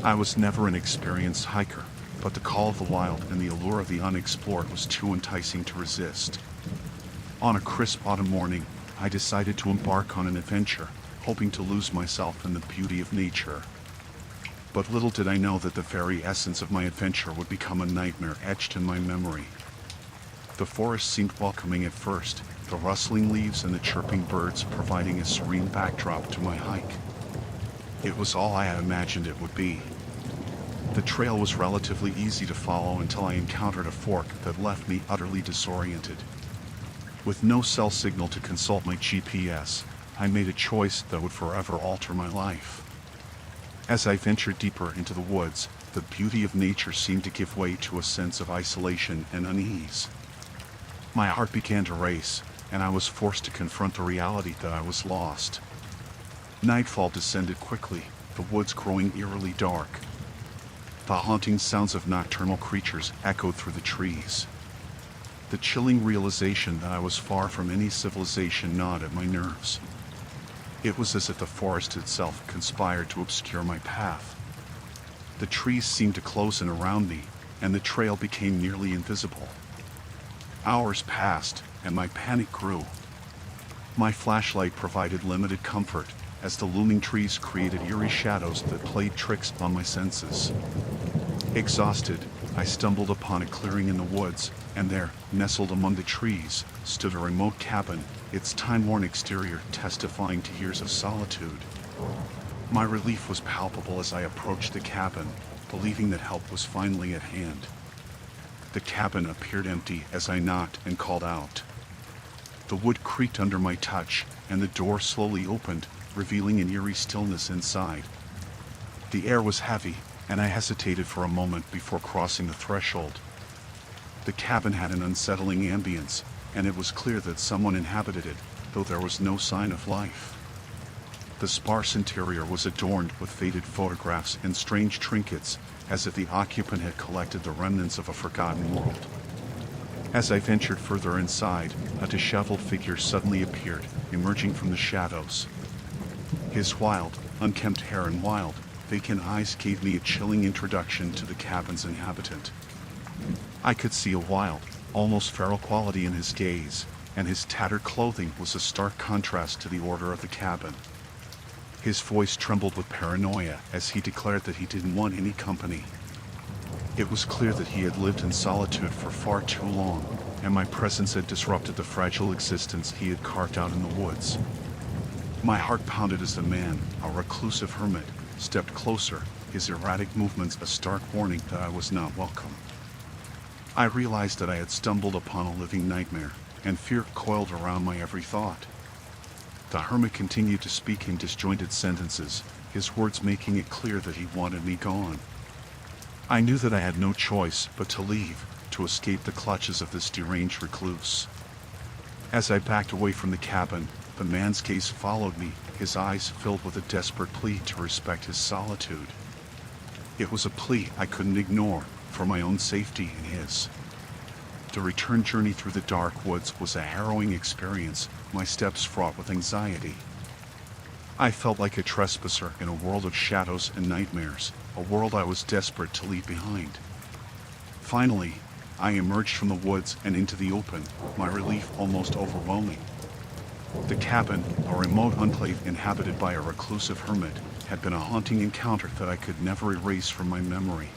I was never an experienced hiker, but the call of the wild and the allure of the unexplored was too enticing to resist. On a crisp autumn morning, I decided to embark on an adventure, hoping to lose myself in the beauty of nature. But little did I know that the very essence of my adventure would become a nightmare etched in my memory. The forest seemed welcoming at first, the rustling leaves and the chirping birds providing a serene backdrop to my hike. It was all I had imagined it would be. The trail was relatively easy to follow until I encountered a fork that left me utterly disoriented. With no cell signal to consult my GPS, I made a choice that would forever alter my life. As I ventured deeper into the woods, the beauty of nature seemed to give way to a sense of isolation and unease. My heart began to race, and I was forced to confront the reality that I was lost. Nightfall descended quickly, the woods growing eerily dark. The haunting sounds of nocturnal creatures echoed through the trees. The chilling realization that I was far from any civilization gnawed at my nerves. It was as if the forest itself conspired to obscure my path. The trees seemed to close in around me, and the trail became nearly invisible. Hours passed, and my panic grew. My flashlight provided limited comfort, as the looming trees created eerie shadows that played tricks on my senses. Exhausted, I stumbled upon a clearing in the woods, and there, nestled among the trees, stood a remote cabin, its time-worn exterior testifying to years of solitude. My relief was palpable as I approached the cabin, believing that help was finally at hand. The cabin appeared empty as I knocked and called out. The wood creaked under my touch, and the door slowly opened, revealing an eerie stillness inside. The air was heavy, and I hesitated for a moment before crossing the threshold. The cabin had an unsettling ambience, and it was clear that someone inhabited it, though there was no sign of life. The sparse interior was adorned with faded photographs and strange trinkets, as if the occupant had collected the remnants of a forgotten world. As I ventured further inside, a disheveled figure suddenly appeared, emerging from the shadows. His wild, unkempt hair and wild, vacant eyes gave me a chilling introduction to the cabin's inhabitant. I could see a wild, almost feral quality in his gaze, and his tattered clothing was a stark contrast to the order of the cabin. His voice trembled with paranoia as he declared that he didn't want any company. It was clear that he had lived in solitude for far too long, and my presence had disrupted the fragile existence he had carved out in the woods. My heart pounded as the man, a reclusive hermit, stepped closer, his erratic movements a stark warning that I was not welcome. I realized that I had stumbled upon a living nightmare, and fear coiled around my every thought. The hermit continued to speak in disjointed sentences, his words making it clear that he wanted me gone. I knew that I had no choice but to leave, to escape the clutches of this deranged recluse. As I backed away from the cabin, the man's gaze followed me, his eyes filled with a desperate plea to respect his solitude. It was a plea I couldn't ignore, for my own safety and his. The return journey through the dark woods was a harrowing experience, my steps fraught with anxiety. I felt like a trespasser in a world of shadows and nightmares, a world I was desperate to leave behind. Finally, I emerged from the woods and into the open, my relief almost overwhelming. The cabin, a remote enclave inhabited by a reclusive hermit, had been a haunting encounter that I could never erase from my memory.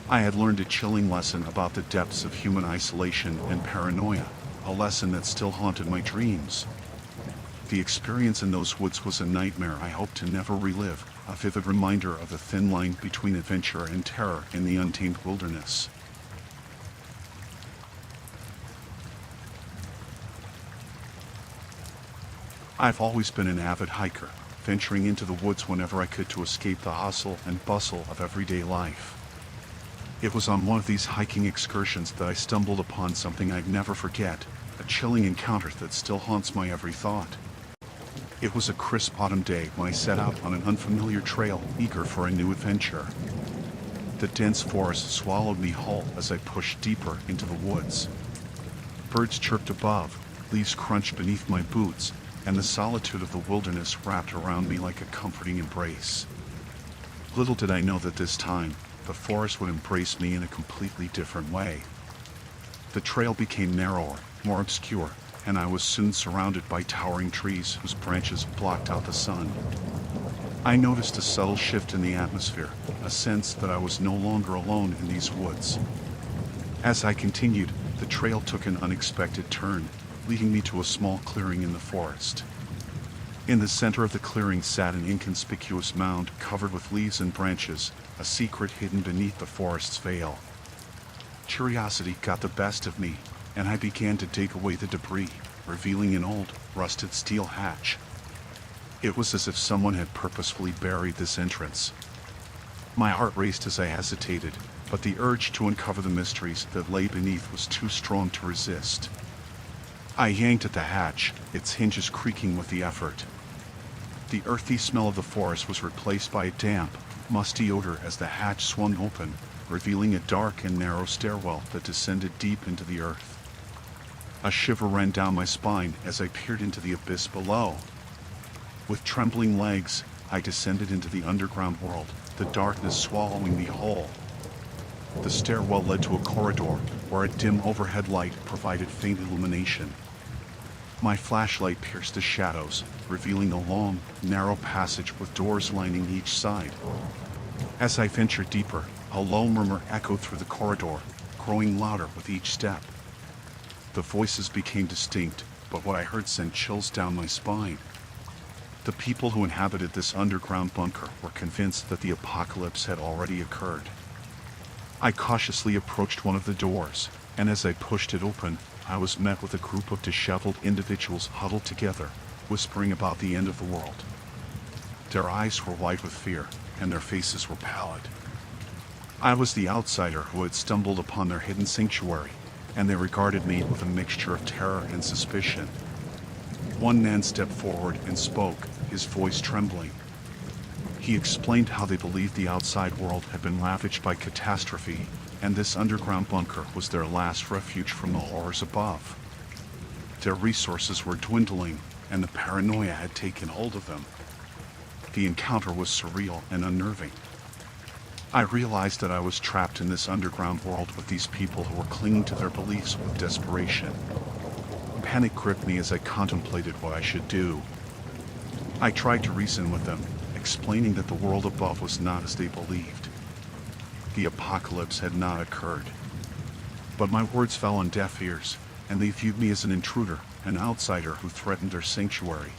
I had learned a chilling lesson about the depths of human isolation and paranoia, a lesson that still haunted my dreams. The experience in those woods was a nightmare I hoped to never relive, a vivid reminder of the thin line between adventure and terror in the untamed wilderness. I've always been an avid hiker, venturing into the woods whenever I could to escape the hustle and bustle of everyday life. It was on one of these hiking excursions that I stumbled upon something I'd never forget, a chilling encounter that still haunts my every thought. It was a crisp autumn day when I set out on an unfamiliar trail, eager for a new adventure. The dense forest swallowed me whole as I pushed deeper into the woods. Birds chirped above, leaves crunched beneath my boots, and the solitude of the wilderness wrapped around me like a comforting embrace. Little did I know that this time, the forest would embrace me in a completely different way. The trail became narrower, more obscure, and I was soon surrounded by towering trees whose branches blocked out the sun. I noticed a subtle shift in the atmosphere, a sense that I was no longer alone in these woods. As I continued, the trail took an unexpected turn, leading me to a small clearing in the forest. In the center of the clearing sat an inconspicuous mound covered with leaves and branches, a secret hidden beneath the forest's veil. Curiosity got the best of me, and I began to dig away the debris, revealing an old, rusted steel hatch. It was as if someone had purposefully buried this entrance. My heart raced as I hesitated, but the urge to uncover the mysteries that lay beneath was too strong to resist. I yanked at the hatch, its hinges creaking with the effort. The earthy smell of the forest was replaced by a damp, musty odor as the hatch swung open, revealing a dark and narrow stairwell that descended deep into the earth. A shiver ran down my spine as I peered into the abyss below. With trembling legs, I descended into the underground world, the darkness swallowing me whole. The stairwell led to a corridor where a dim overhead light provided faint illumination. My flashlight pierced the shadows, revealing a long, narrow passage with doors lining each side. As I ventured deeper, a low murmur echoed through the corridor, growing louder with each step. The voices became distinct, but what I heard sent chills down my spine. The people who inhabited this underground bunker were convinced that the apocalypse had already occurred. I cautiously approached one of the doors, and as I pushed it open, I was met with a group of disheveled individuals huddled together, whispering about the end of the world. Their eyes were wide with fear, and their faces were pallid. I was the outsider who had stumbled upon their hidden sanctuary, and they regarded me with a mixture of terror and suspicion. One man stepped forward and spoke, his voice trembling. He explained how they believed the outside world had been ravaged by catastrophe, and this underground bunker was their last refuge from the horrors above. Their resources were dwindling, and the paranoia had taken hold of them. The encounter was surreal and unnerving. I realized that I was trapped in this underground world with these people who were clinging to their beliefs with desperation. Panic gripped me as I contemplated what I should do. I tried to reason with them, explaining that the world above was not as they believed. The apocalypse had not occurred. But my words fell on deaf ears, and they viewed me as an intruder, an outsider who threatened their sanctuary.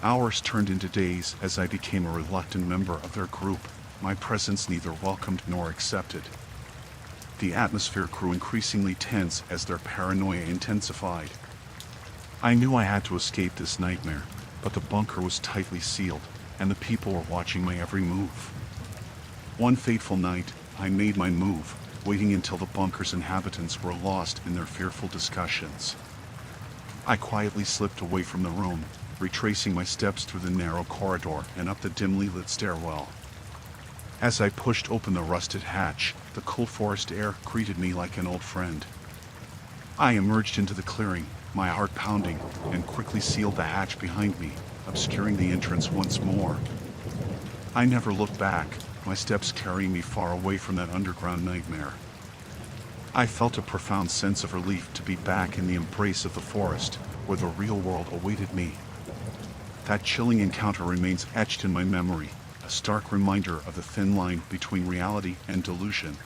Hours turned into days as I became a reluctant member of their group, my presence neither welcomed nor accepted. The atmosphere grew increasingly tense as their paranoia intensified. I knew I had to escape this nightmare, but the bunker was tightly sealed, and the people were watching my every move. One fateful night, I made my move, waiting until the bunker's inhabitants were lost in their fearful discussions. I quietly slipped away from the room, retracing my steps through the narrow corridor and up the dimly lit stairwell. As I pushed open the rusted hatch, the cool forest air greeted me like an old friend. I emerged into the clearing, my heart pounding, and quickly sealed the hatch behind me, obscuring the entrance once more. I never looked back, my steps carrying me far away from that underground nightmare. I felt a profound sense of relief to be back in the embrace of the forest, where the real world awaited me. That chilling encounter remains etched in my memory, a stark reminder of the thin line between reality and delusion.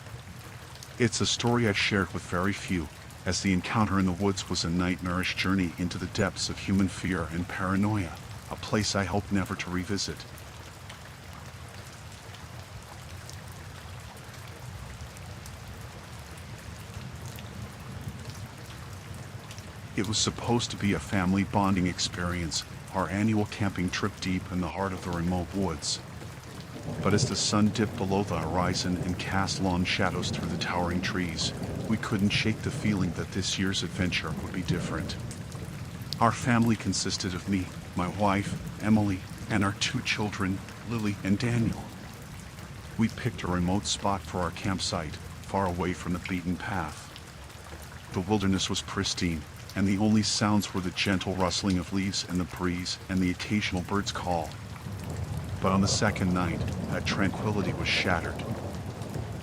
It's a story I've shared with very few, as the encounter in the woods was a nightmarish journey into the depths of human fear and paranoia, a place I hope never to revisit. It was supposed to be a family bonding experience, our annual camping trip deep in the heart of the remote woods. But as the sun dipped below the horizon and cast long shadows through the towering trees, we couldn't shake the feeling that this year's adventure would be different. Our family consisted of me, my wife, Emily, and our 2 children, Lily and Daniel. We picked a remote spot for our campsite, far away from the beaten path. The wilderness was pristine, and the only sounds were the gentle rustling of leaves in the breeze and the occasional bird's call. But on the second night, that tranquility was shattered.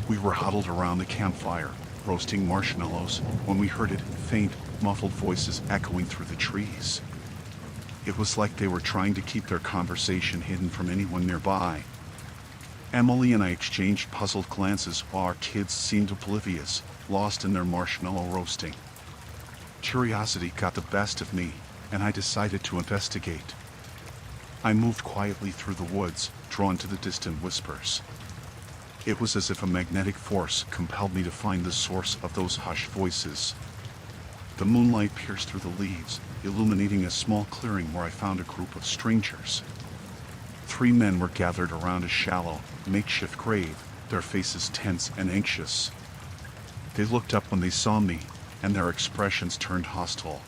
We were huddled around the campfire, roasting marshmallows, when we heard faint, muffled voices echoing through the trees. It was like they were trying to keep their conversation hidden from anyone nearby. Emily and I exchanged puzzled glances while our kids seemed oblivious, lost in their marshmallow roasting. Curiosity got the best of me, and I decided to investigate. I moved quietly through the woods, drawn to the distant whispers. It was as if a magnetic force compelled me to find the source of those hushed voices. The moonlight pierced through the leaves, illuminating a small clearing where I found a group of strangers. 3 men were gathered around a shallow, makeshift grave, their faces tense and anxious. They looked up when they saw me, and their expressions turned hostile.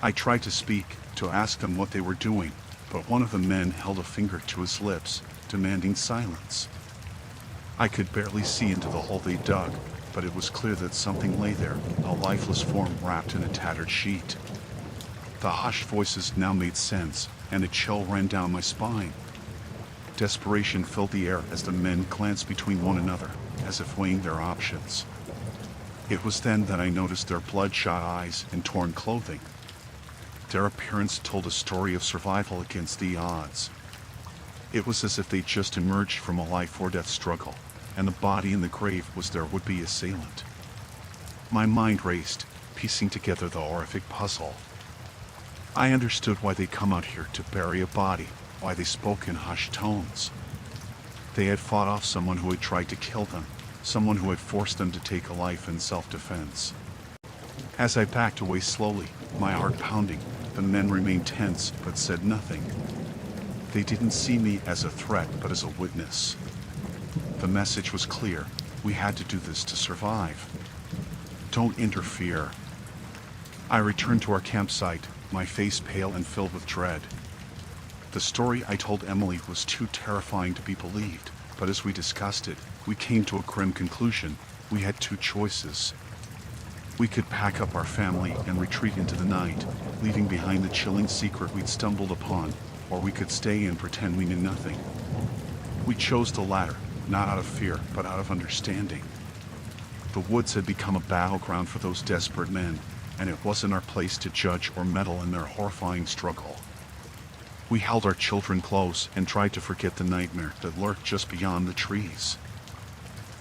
I tried to speak, to ask them what they were doing, but one of the men held a finger to his lips, demanding silence. I could barely see into the hole they dug, but it was clear that something lay there, a lifeless form wrapped in a tattered sheet. The hushed voices now made sense, and a chill ran down my spine. Desperation filled the air as the men glanced between one another, as if weighing their options. It was then that I noticed their bloodshot eyes and torn clothing. Their appearance told a story of survival against the odds. It was as if they'd just emerged from a life-or-death struggle, and the body in the grave was their would-be assailant. My mind raced, piecing together the horrific puzzle. I understood why they'd come out here to bury a body, why they spoke in hushed tones. They had fought off someone who had tried to kill them, someone who had forced them to take a life in self-defense. As I backed away slowly, my heart pounding, the men remained tense but said nothing. They didn't see me as a threat but as a witness. The message was clear: we had to do this to survive. Don't interfere. I returned to our campsite, my face pale and filled with dread. The story I told Emily was too terrifying to be believed, but as we discussed it, we came to a grim conclusion. We had 2 choices. We could pack up our family and retreat into the night, leaving behind the chilling secret we'd stumbled upon, or we could stay and pretend we knew nothing. We chose the latter, not out of fear, but out of understanding. The woods had become a battleground for those desperate men, and it wasn't our place to judge or meddle in their horrifying struggle. We held our children close and tried to forget the nightmare that lurked just beyond the trees.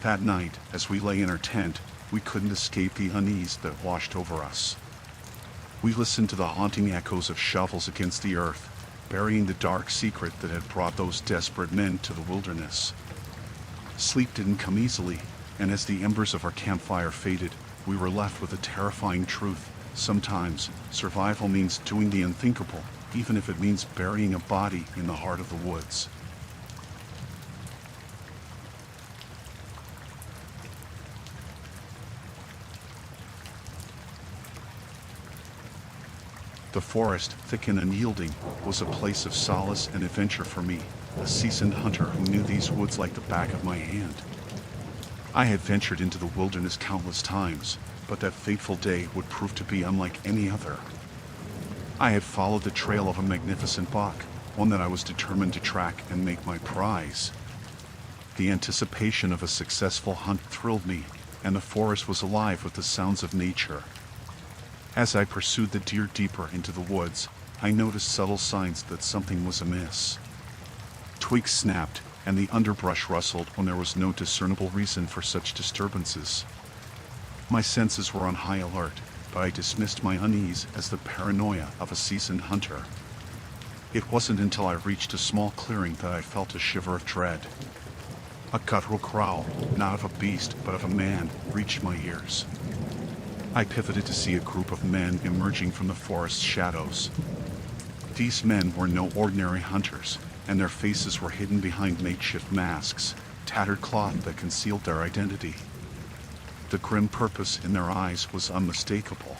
That night, as we lay in our tent, we couldn't escape the unease that washed over us. We listened to the haunting echoes of shovels against the earth, burying the dark secret that had brought those desperate men to the wilderness. Sleep didn't come easily, and as the embers of our campfire faded, we were left with a terrifying truth. Sometimes, survival means doing the unthinkable, even if it means burying a body in the heart of the woods. The forest, thick and unyielding, was a place of solace and adventure for me, a seasoned hunter who knew these woods like the back of my hand. I had ventured into the wilderness countless times, but that fateful day would prove to be unlike any other. I had followed the trail of a magnificent buck, one that I was determined to track and make my prize. The anticipation of a successful hunt thrilled me, and the forest was alive with the sounds of nature. As I pursued the deer deeper into the woods, I noticed subtle signs that something was amiss. Twigs snapped, and the underbrush rustled when there was no discernible reason for such disturbances. My senses were on high alert, but I dismissed my unease as the paranoia of a seasoned hunter. It wasn't until I reached a small clearing that I felt a shiver of dread. A guttural growl, not of a beast but of a man, reached my ears. I pivoted to see a group of men emerging from the forest's shadows. These men were no ordinary hunters, and their faces were hidden behind makeshift masks, tattered cloth that concealed their identity. The grim purpose in their eyes was unmistakable.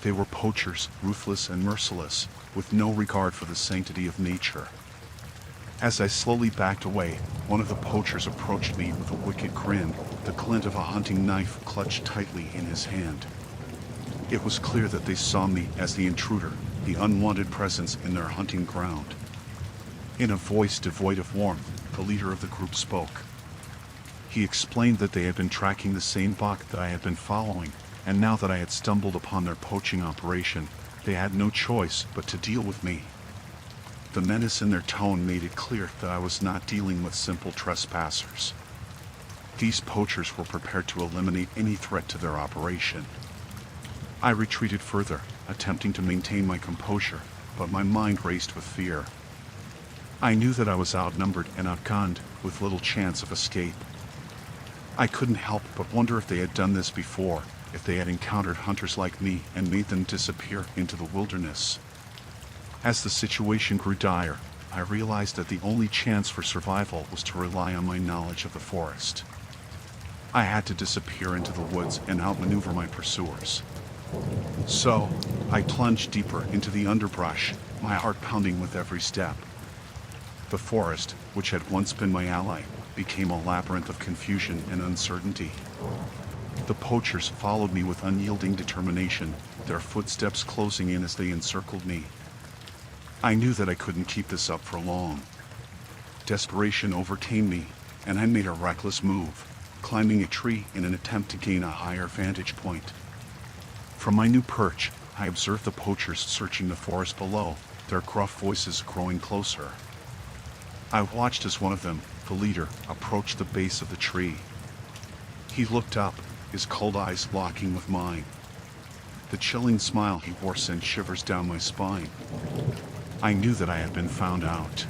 They were poachers, ruthless and merciless, with no regard for the sanctity of nature. As I slowly backed away, one of the poachers approached me with a wicked grin, the glint of a hunting knife clutched tightly in his hand. It was clear that they saw me as the intruder, the unwanted presence in their hunting ground. In a voice devoid of warmth, the leader of the group spoke. He explained that they had been tracking the same buck that I had been following, and now that I had stumbled upon their poaching operation, they had no choice but to deal with me. The menace in their tone made it clear that I was not dealing with simple trespassers. These poachers were prepared to eliminate any threat to their operation. I retreated further, attempting to maintain my composure, but my mind raced with fear. I knew that I was outnumbered and outgunned, with little chance of escape. I couldn't help but wonder if they had done this before, if they had encountered hunters like me and made them disappear into the wilderness. As the situation grew dire, I realized that the only chance for survival was to rely on my knowledge of the forest. I had to disappear into the woods and outmaneuver my pursuers. So, I plunged deeper into the underbrush, my heart pounding with every step. The forest, which had once been my ally, became a labyrinth of confusion and uncertainty. The poachers followed me with unyielding determination, their footsteps closing in as they encircled me. I knew that I couldn't keep this up for long. Desperation overcame me, and I made a reckless move, climbing a tree in an attempt to gain a higher vantage point. From my new perch, I observed the poachers searching the forest below, their gruff voices growing closer. I watched as one of them, the leader, approached the base of the tree. He looked up, his cold eyes locking with mine. The chilling smile he wore sent shivers down my spine. I knew that I had been found out.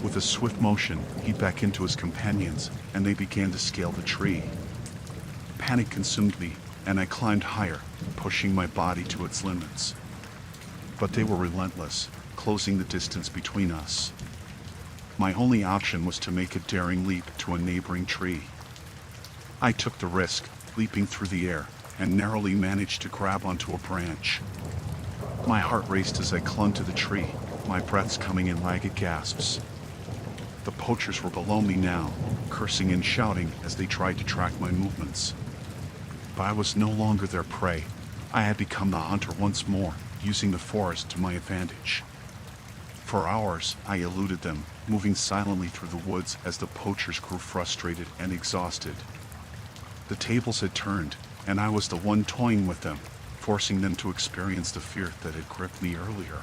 With a swift motion, he beckoned to his companions, and they began to scale the tree. Panic consumed me, and I climbed higher, pushing my body to its limits. But they were relentless, closing the distance between us. My only option was to make a daring leap to a neighboring tree. I took the risk, leaping through the air, and narrowly managed to grab onto a branch. My heart raced as I clung to the tree, my breaths coming in ragged gasps. The poachers were below me now, cursing and shouting as they tried to track my movements. But I was no longer their prey. I had become the hunter once more, using the forest to my advantage. For hours, I eluded them, moving silently through the woods as the poachers grew frustrated and exhausted. The tables had turned, and I was the one toying with them, forcing them to experience the fear that had gripped me earlier.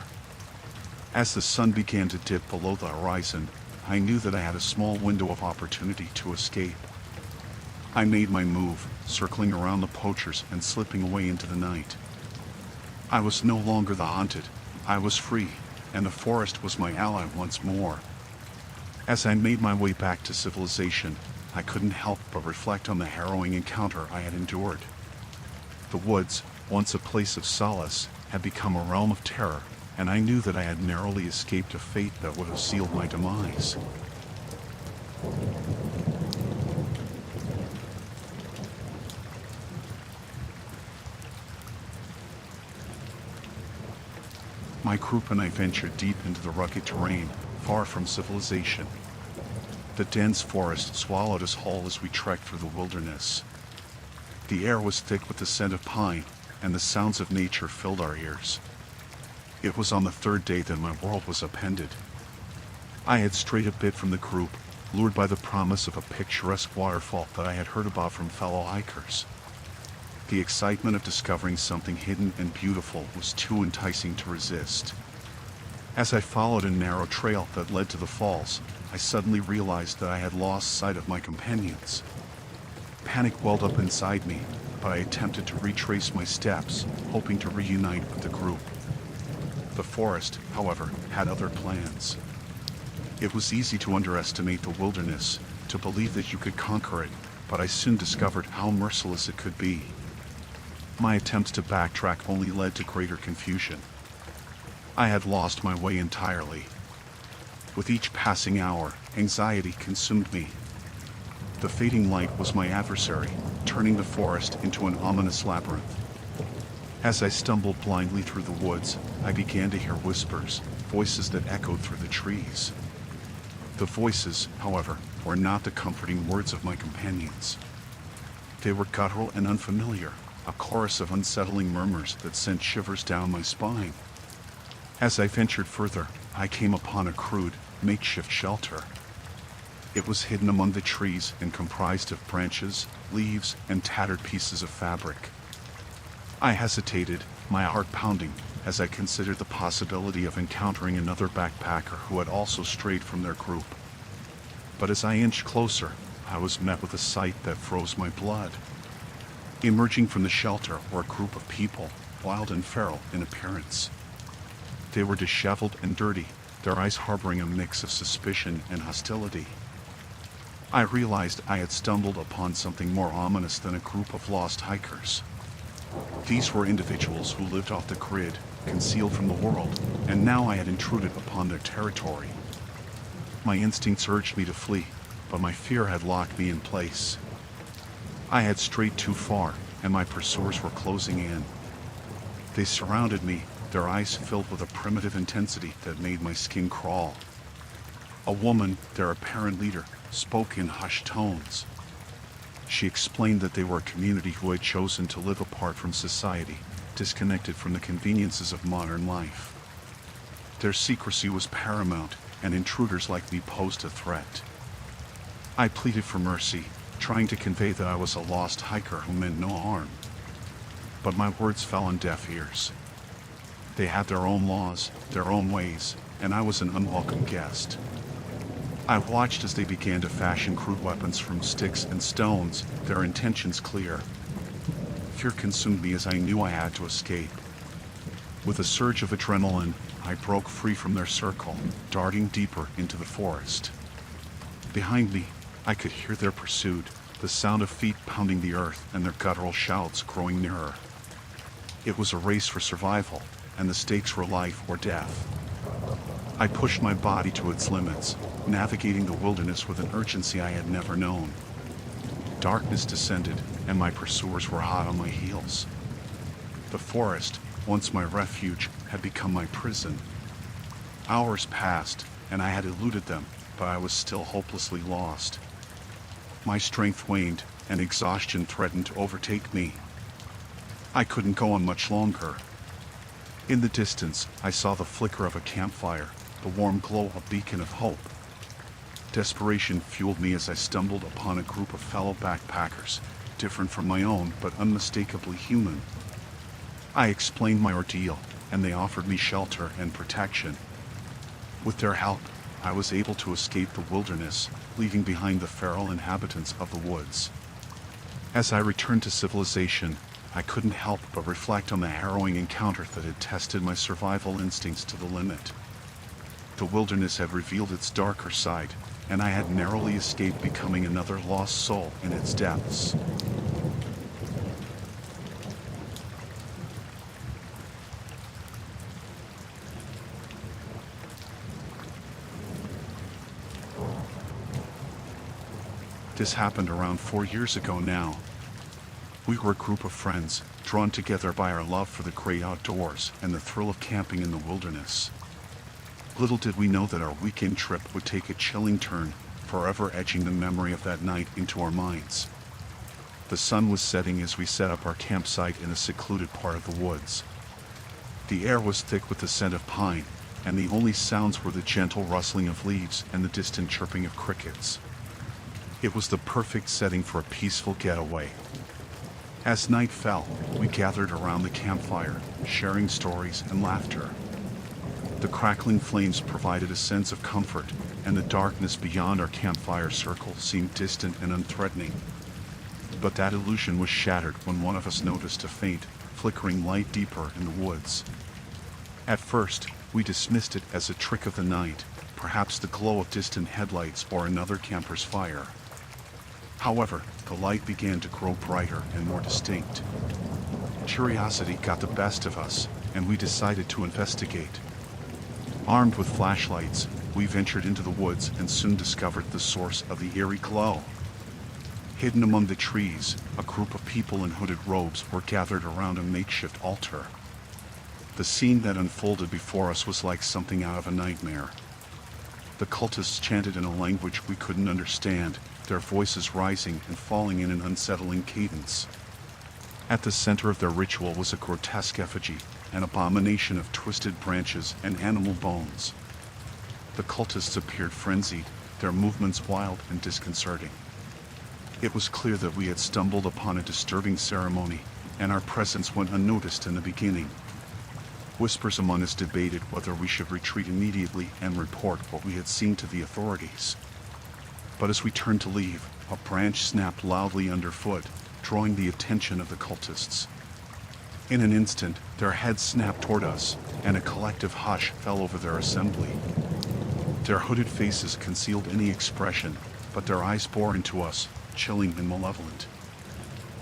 As the sun began to dip below the horizon, I knew that I had a small window of opportunity to escape. I made my move, circling around the poachers and slipping away into the night. I was no longer the hunted. I was free, and the forest was my ally once more. As I made my way back to civilization, I couldn't help but reflect on the harrowing encounter I had endured. The woods, once a place of solace, had become a realm of terror, and I knew that I had narrowly escaped a fate that would have sealed my demise. My group and I ventured deep into the rugged terrain, far from civilization. The dense forest swallowed us whole as we trekked through the wilderness. The air was thick with the scent of pine, and the sounds of nature filled our ears. It was on the third day that my world was upended. I had strayed a bit from the group, lured by the promise of a picturesque waterfall that I had heard about from fellow hikers. The excitement of discovering something hidden and beautiful was too enticing to resist. As I followed a narrow trail that led to the falls, I suddenly realized that I had lost sight of my companions. Panic welled up inside me, but I attempted to retrace my steps, hoping to reunite with the group. The forest, however, had other plans. It was easy to underestimate the wilderness, to believe that you could conquer it, but I soon discovered how merciless it could be. My attempts to backtrack only led to greater confusion. I had lost my way entirely. With each passing hour, anxiety consumed me. The fading light was my adversary, turning the forest into an ominous labyrinth. As I stumbled blindly through the woods, I began to hear whispers, voices that echoed through the trees. The voices, however, were not the comforting words of my companions. They were guttural and unfamiliar, a chorus of unsettling murmurs that sent shivers down my spine. As I ventured further, I came upon a crude, makeshift shelter. It was hidden among the trees and comprised of branches, leaves, and tattered pieces of fabric. I hesitated, my heart pounding, as I considered the possibility of encountering another backpacker who had also strayed from their group. But as I inched closer, I was met with a sight that froze my blood. Emerging from the shelter were a group of people, wild and feral in appearance. They were disheveled and dirty, their eyes harboring a mix of suspicion and hostility. I realized I had stumbled upon something more ominous than a group of lost hikers. These were individuals who lived off the grid, concealed from the world, and now I had intruded upon their territory. My instincts urged me to flee, but my fear had locked me in place. I had strayed too far, and my pursuers were closing in. They surrounded me, their eyes filled with a primitive intensity that made my skin crawl. A woman, their apparent leader, spoke in hushed tones. She explained that they were a community who had chosen to live apart from society, disconnected from the conveniences of modern life. Their secrecy was paramount, and intruders like me posed a threat. I pleaded for mercy, trying to convey that I was a lost hiker who meant no harm. But my words fell on deaf ears. They had their own laws, their own ways, and I was an unwelcome guest. I watched as they began to fashion crude weapons from sticks and stones, their intentions clear. Fear consumed me as I knew I had to escape. With a surge of adrenaline, I broke free from their circle, darting deeper into the forest. Behind me, I could hear their pursuit, the sound of feet pounding the earth and their guttural shouts growing nearer. It was a race for survival, and the stakes were life or death. I pushed my body to its limits, navigating the wilderness with an urgency I had never known. Darkness descended, and my pursuers were hot on my heels. The forest, once my refuge, had become my prison. Hours passed, and I had eluded them, but I was still hopelessly lost. My strength waned, and exhaustion threatened to overtake me. I couldn't go on much longer. In the distance, I saw the flicker of a campfire, the warm glow a beacon of hope. Desperation fueled me as I stumbled upon a group of fellow backpackers, different from my own but unmistakably human. I explained my ordeal, and they offered me shelter and protection. With their help, I was able to escape the wilderness, leaving behind the feral inhabitants of the woods. As I returned to civilization, I couldn't help but reflect on the harrowing encounter that had tested my survival instincts to the limit. The wilderness had revealed its darker side, and I had narrowly escaped becoming another lost soul in its depths. This happened around 4 years ago now. We were a group of friends, drawn together by our love for the great outdoors and the thrill of camping in the wilderness. Little did we know that our weekend trip would take a chilling turn, forever etching the memory of that night into our minds. The sun was setting as we set up our campsite in a secluded part of the woods. The air was thick with the scent of pine, and the only sounds were the gentle rustling of leaves and the distant chirping of crickets. It was the perfect setting for a peaceful getaway. As night fell, we gathered around the campfire, sharing stories and laughter. The crackling flames provided a sense of comfort, and the darkness beyond our campfire circle seemed distant and unthreatening. But that illusion was shattered when one of us noticed a faint, flickering light deeper in the woods. At first, we dismissed it as a trick of the night, perhaps the glow of distant headlights or another camper's fire. However, the light began to grow brighter and more distinct. Curiosity got the best of us, and we decided to investigate. Armed with flashlights, we ventured into the woods and soon discovered the source of the eerie glow. Hidden among the trees, a group of people in hooded robes were gathered around a makeshift altar. The scene that unfolded before us was like something out of a nightmare. The cultists chanted in a language we couldn't understand, their voices rising and falling in an unsettling cadence. At the center of their ritual was a grotesque effigy, an abomination of twisted branches and animal bones. The cultists appeared frenzied, their movements wild and disconcerting. It was clear that we had stumbled upon a disturbing ceremony, and our presence went unnoticed in the beginning. Whispers among us debated whether we should retreat immediately and report what we had seen to the authorities. But as we turned to leave, a branch snapped loudly underfoot, drawing the attention of the cultists. In an instant, their heads snapped toward us, and a collective hush fell over their assembly. Their hooded faces concealed any expression, but their eyes bore into us, chilling and malevolent.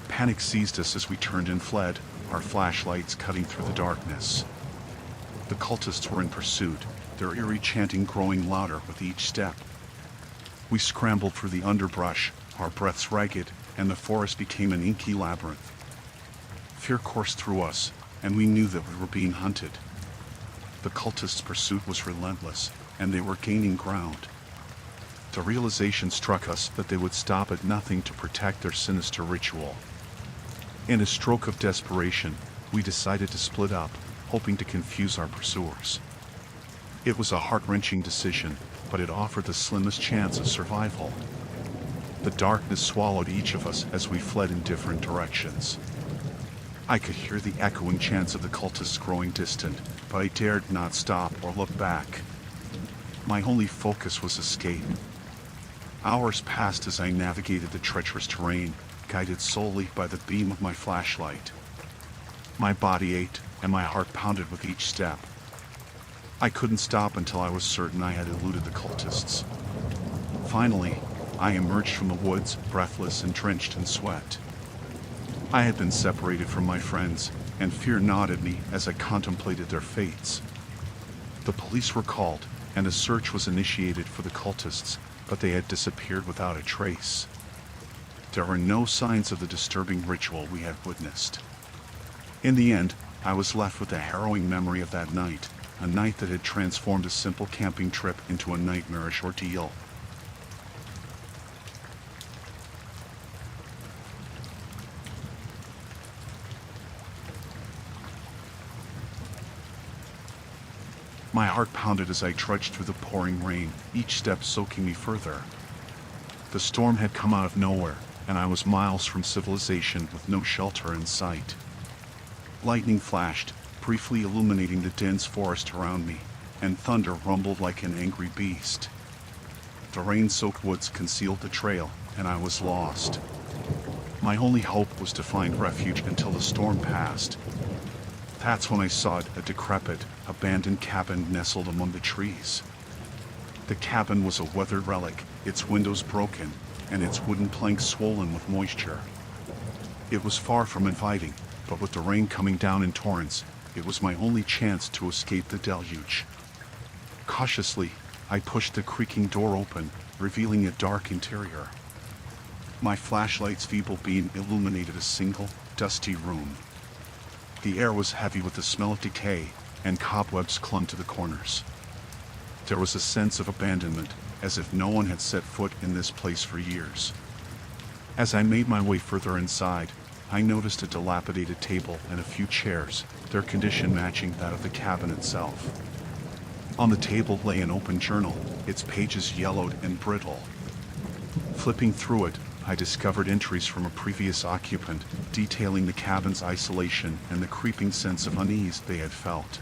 Panic seized us as we turned and fled, our flashlights cutting through the darkness. The cultists were in pursuit, their eerie chanting growing louder with each step. We scrambled through the underbrush, our breaths ragged, and the forest became an inky labyrinth. Fear coursed through us, and we knew that we were being hunted. The cultists' pursuit was relentless, and they were gaining ground. The realization struck us that they would stop at nothing to protect their sinister ritual. In a stroke of desperation, we decided to split up, hoping to confuse our pursuers. It was a heart-wrenching decision, but it offered the slimmest chance of survival. The darkness swallowed each of us as we fled in different directions. I could hear the echoing chants of the cultists growing distant, but I dared not stop or look back. My only focus was escape. Hours passed as I navigated the treacherous terrain, guided solely by the beam of my flashlight. My body ached, and my heart pounded with each step. I couldn't stop until I was certain I had eluded the cultists. Finally, I emerged from the woods, breathless and drenched in sweat. I had been separated from my friends, and fear gnawed at me as I contemplated their fates. The police were called, and a search was initiated for the cultists, but they had disappeared without a trace. There were no signs of the disturbing ritual we had witnessed. In the end, I was left with a harrowing memory of that night, a night that had transformed a simple camping trip into a nightmarish ordeal. My heart pounded as I trudged through the pouring rain, each step soaking me further. The storm had come out of nowhere, and I was miles from civilization with no shelter in sight. Lightning flashed, briefly illuminating the dense forest around me, and thunder rumbled like an angry beast. The rain-soaked woods concealed the trail, and I was lost. My only hope was to find refuge until the storm passed. That's when I saw a decrepit, abandoned cabin nestled among the trees. The cabin was a weathered relic, its windows broken, and its wooden planks swollen with moisture. It was far from inviting, but with the rain coming down in torrents, it was my only chance to escape the deluge. Cautiously, I pushed the creaking door open, revealing a dark interior. My flashlight's feeble beam illuminated a single, dusty room. The air was heavy with the smell of decay, and cobwebs clung to the corners. There was a sense of abandonment, as if no one had set foot in this place for years. As I made my way further inside, I noticed a dilapidated table and a few chairs, their condition matching that of the cabin itself. On the table lay an open journal, its pages yellowed and brittle. Flipping through it, I discovered entries from a previous occupant, detailing the cabin's isolation and the creeping sense of unease they had felt.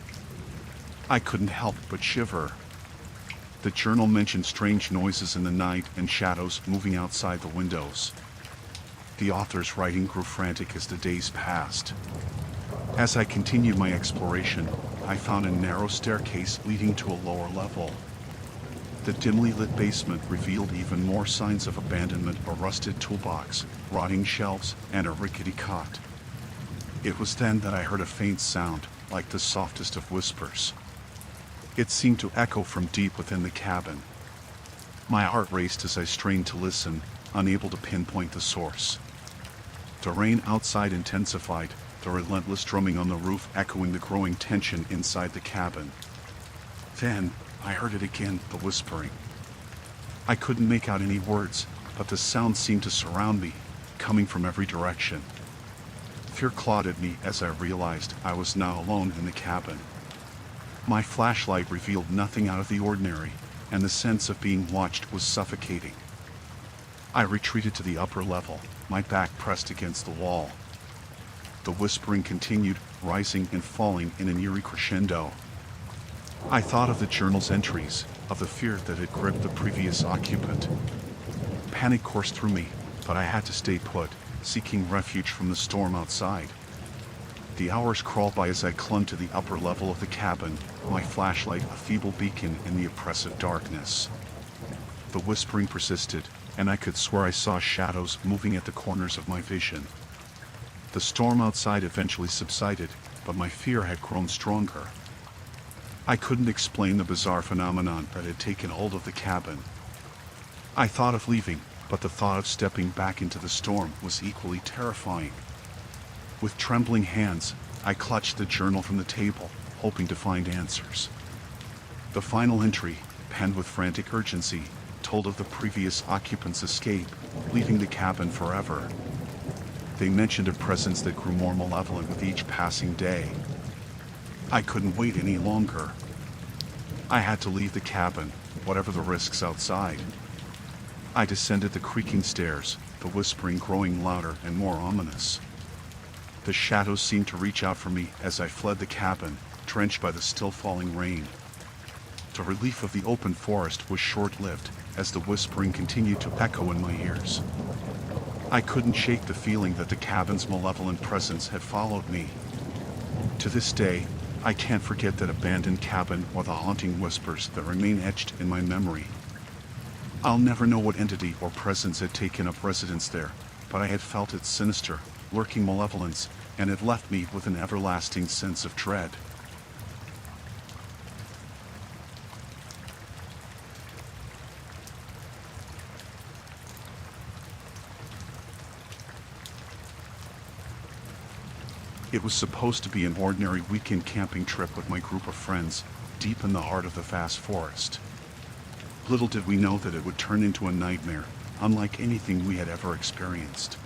I couldn't help but shiver. The journal mentioned strange noises in the night and shadows moving outside the windows. The author's writing grew frantic as the days passed. As I continued my exploration, I found a narrow staircase leading to a lower level. The dimly lit basement revealed even more signs of abandonment: a rusted toolbox, rotting shelves, and a rickety cot. It was then that I heard a faint sound, like the softest of whispers. It seemed to echo from deep within the cabin. My heart raced as I strained to listen, unable to pinpoint the source. The rain outside intensified, the relentless drumming on the roof echoing the growing tension inside the cabin. Then, I heard it again, the whispering. I couldn't make out any words, but the sound seemed to surround me, coming from every direction. Fear clawed at me as I realized I was now alone in the cabin. My flashlight revealed nothing out of the ordinary, and the sense of being watched was suffocating. I retreated to the upper level, my back pressed against the wall. The whispering continued, rising and falling in an eerie crescendo. I thought of the journal's entries, of the fear that had gripped the previous occupant. Panic coursed through me, but I had to stay put, seeking refuge from the storm outside. The hours crawled by as I clung to the upper level of the cabin, my flashlight a feeble beacon in the oppressive darkness. The whispering persisted, and I could swear I saw shadows moving at the corners of my vision. The storm outside eventually subsided, but my fear had grown stronger. I couldn't explain the bizarre phenomenon that had taken hold of the cabin. I thought of leaving, but the thought of stepping back into the storm was equally terrifying. With trembling hands, I clutched the journal from the table, hoping to find answers. The final entry, penned with frantic urgency, told of the previous occupant's escape, leaving the cabin forever. They mentioned a presence that grew more malevolent with each passing day. I couldn't wait any longer. I had to leave the cabin, whatever the risks outside. I descended the creaking stairs, the whispering growing louder and more ominous. The shadows seemed to reach out for me as I fled the cabin, drenched by the still falling rain. The relief of the open forest was short-lived, as the whispering continued to echo in my ears. I couldn't shake the feeling that the cabin's malevolent presence had followed me. To this day, I can't forget that abandoned cabin or the haunting whispers that remain etched in my memory. I'll never know what entity or presence had taken up residence there, but I had felt its sinister, lurking malevolence, and it left me with an everlasting sense of dread. It was supposed to be an ordinary weekend camping trip with my group of friends, deep in the heart of the vast forest. Little did we know that it would turn into a nightmare, unlike anything we had ever experienced.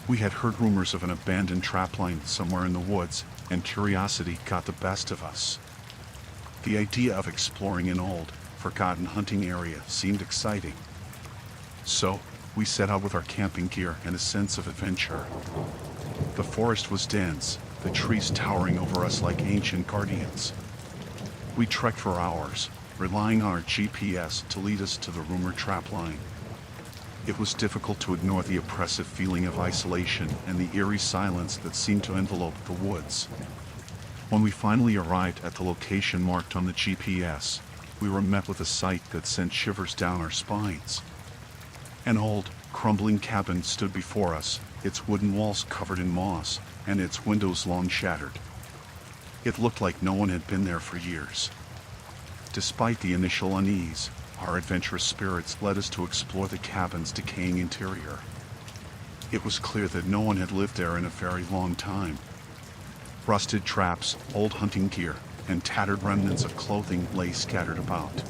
We had heard rumors of an abandoned trapline somewhere in the woods, and curiosity got the best of us. The idea of exploring an old, forgotten hunting area seemed exciting. So, we set out with our camping gear and a sense of adventure. The forest was dense, the trees towering over us like ancient guardians. We trekked for hours, relying on our GPS to lead us to the rumored trapline. It was difficult to ignore the oppressive feeling of isolation and the eerie silence that seemed to envelope the woods. When we finally arrived at the location marked on the GPS, we were met with a sight that sent shivers down our spines. An old, crumbling cabin stood before us, its wooden walls covered in moss, and its windows long shattered. It looked like no one had been there for years. Despite the initial unease, our adventurous spirits led us to explore the cabin's decaying interior. It was clear that no one had lived there in a very long time. Rusted traps, old hunting gear, and tattered remnants of clothing lay scattered about.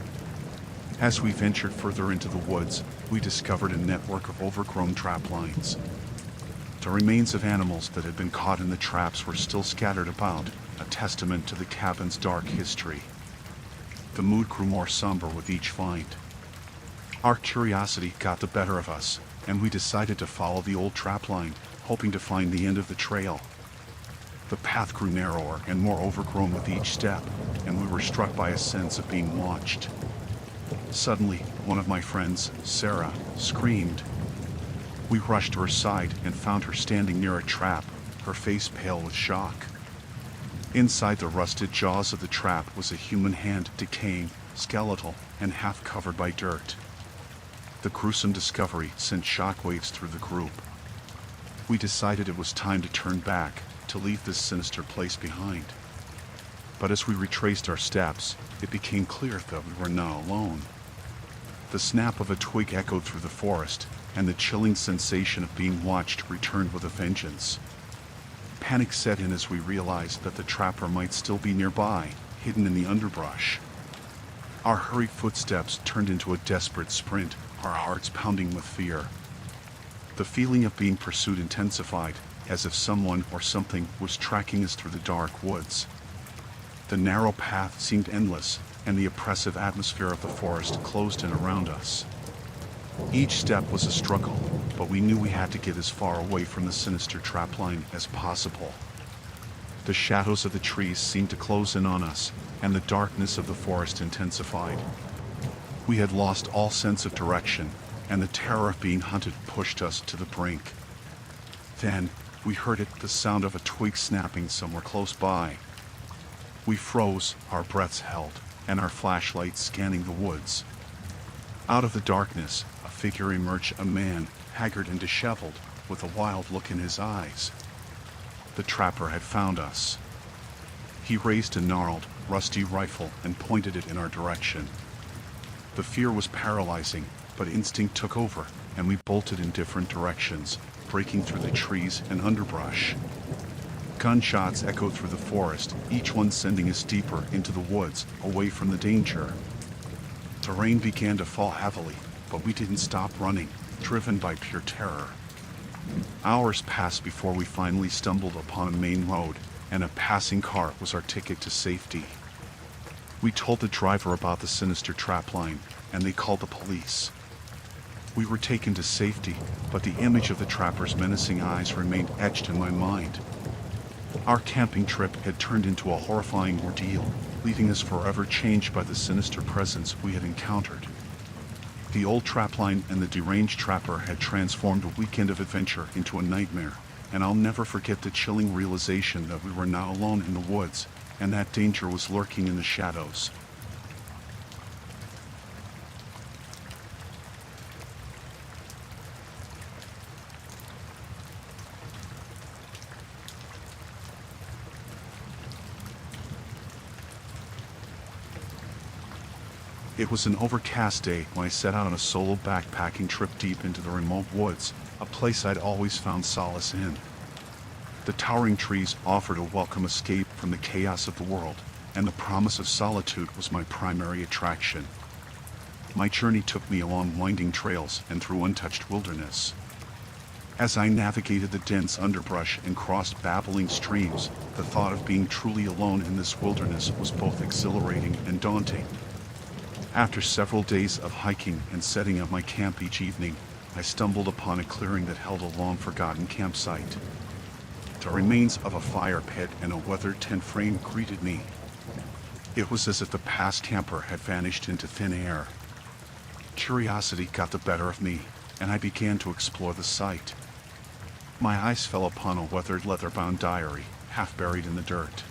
As we ventured further into the woods, we discovered a network of overgrown trap lines. The remains of animals that had been caught in the traps were still scattered about, a testament to the cabin's dark history. The mood grew more somber with each find. Our curiosity got the better of us, and we decided to follow the old trapline, hoping to find the end of the trail. The path grew narrower and more overgrown with each step, and we were struck by a sense of being watched. Suddenly, one of my friends, Sarah, screamed. We rushed to her side and found her standing near a trap, her face pale with shock. Inside the rusted jaws of the trap was a human hand, decaying, skeletal, and half covered by dirt. The gruesome discovery sent shockwaves through the group. We decided it was time to turn back, to leave this sinister place behind. But as we retraced our steps, it became clear that we were not alone. The snap of a twig echoed through the forest, and the chilling sensation of being watched returned with a vengeance. Panic set in as we realized that the trapper might still be nearby, hidden in the underbrush. Our hurried footsteps turned into a desperate sprint, our hearts pounding with fear. The feeling of being pursued intensified, as if someone or something was tracking us through the dark woods. The narrow path seemed endless, and the oppressive atmosphere of the forest closed in around us. Each step was a struggle, but we knew we had to get as far away from the sinister trapline as possible. The shadows of the trees seemed to close in on us, and the darkness of the forest intensified. We had lost all sense of direction, and the terror of being hunted pushed us to the brink. Then, we heard it, the sound of a twig snapping somewhere close by. We froze, our breaths held, and our flashlights scanning the woods. Out of the darkness, a figure emerged, a man, haggard and disheveled, with a wild look in his eyes. The trapper had found us. He raised a gnarled, rusty rifle and pointed it in our direction. The fear was paralyzing, but instinct took over, and we bolted in different directions, breaking through the trees and underbrush. Gunshots echoed through the forest, each one sending us deeper into the woods, away from the danger. The rain began to fall heavily, but we didn't stop running, driven by pure terror. Hours passed before we finally stumbled upon a main road, and a passing car was our ticket to safety. We told the driver about the sinister trapline, and they called the police. We were taken to safety, but the image of the trapper's menacing eyes remained etched in my mind. Our camping trip had turned into a horrifying ordeal, leaving us forever changed by the sinister presence we had encountered. The old trapline and the deranged trapper had transformed a weekend of adventure into a nightmare, and I'll never forget the chilling realization that we were now alone in the woods, and that danger was lurking in the shadows. It was an overcast day when I set out on a solo backpacking trip deep into the remote woods, a place I'd always found solace in. The towering trees offered a welcome escape from the chaos of the world, and the promise of solitude was my primary attraction. My journey took me along winding trails and through untouched wilderness. As I navigated the dense underbrush and crossed babbling streams, the thought of being truly alone in this wilderness was both exhilarating and daunting. After several days of hiking and setting up my camp each evening, I stumbled upon a clearing that held a long-forgotten campsite. The remains of a fire pit and a weathered tent frame greeted me. It was as if the past camper had vanished into thin air. Curiosity got the better of me, and I began to explore the site. My eyes fell upon a weathered leather-bound diary, half buried in the dirt.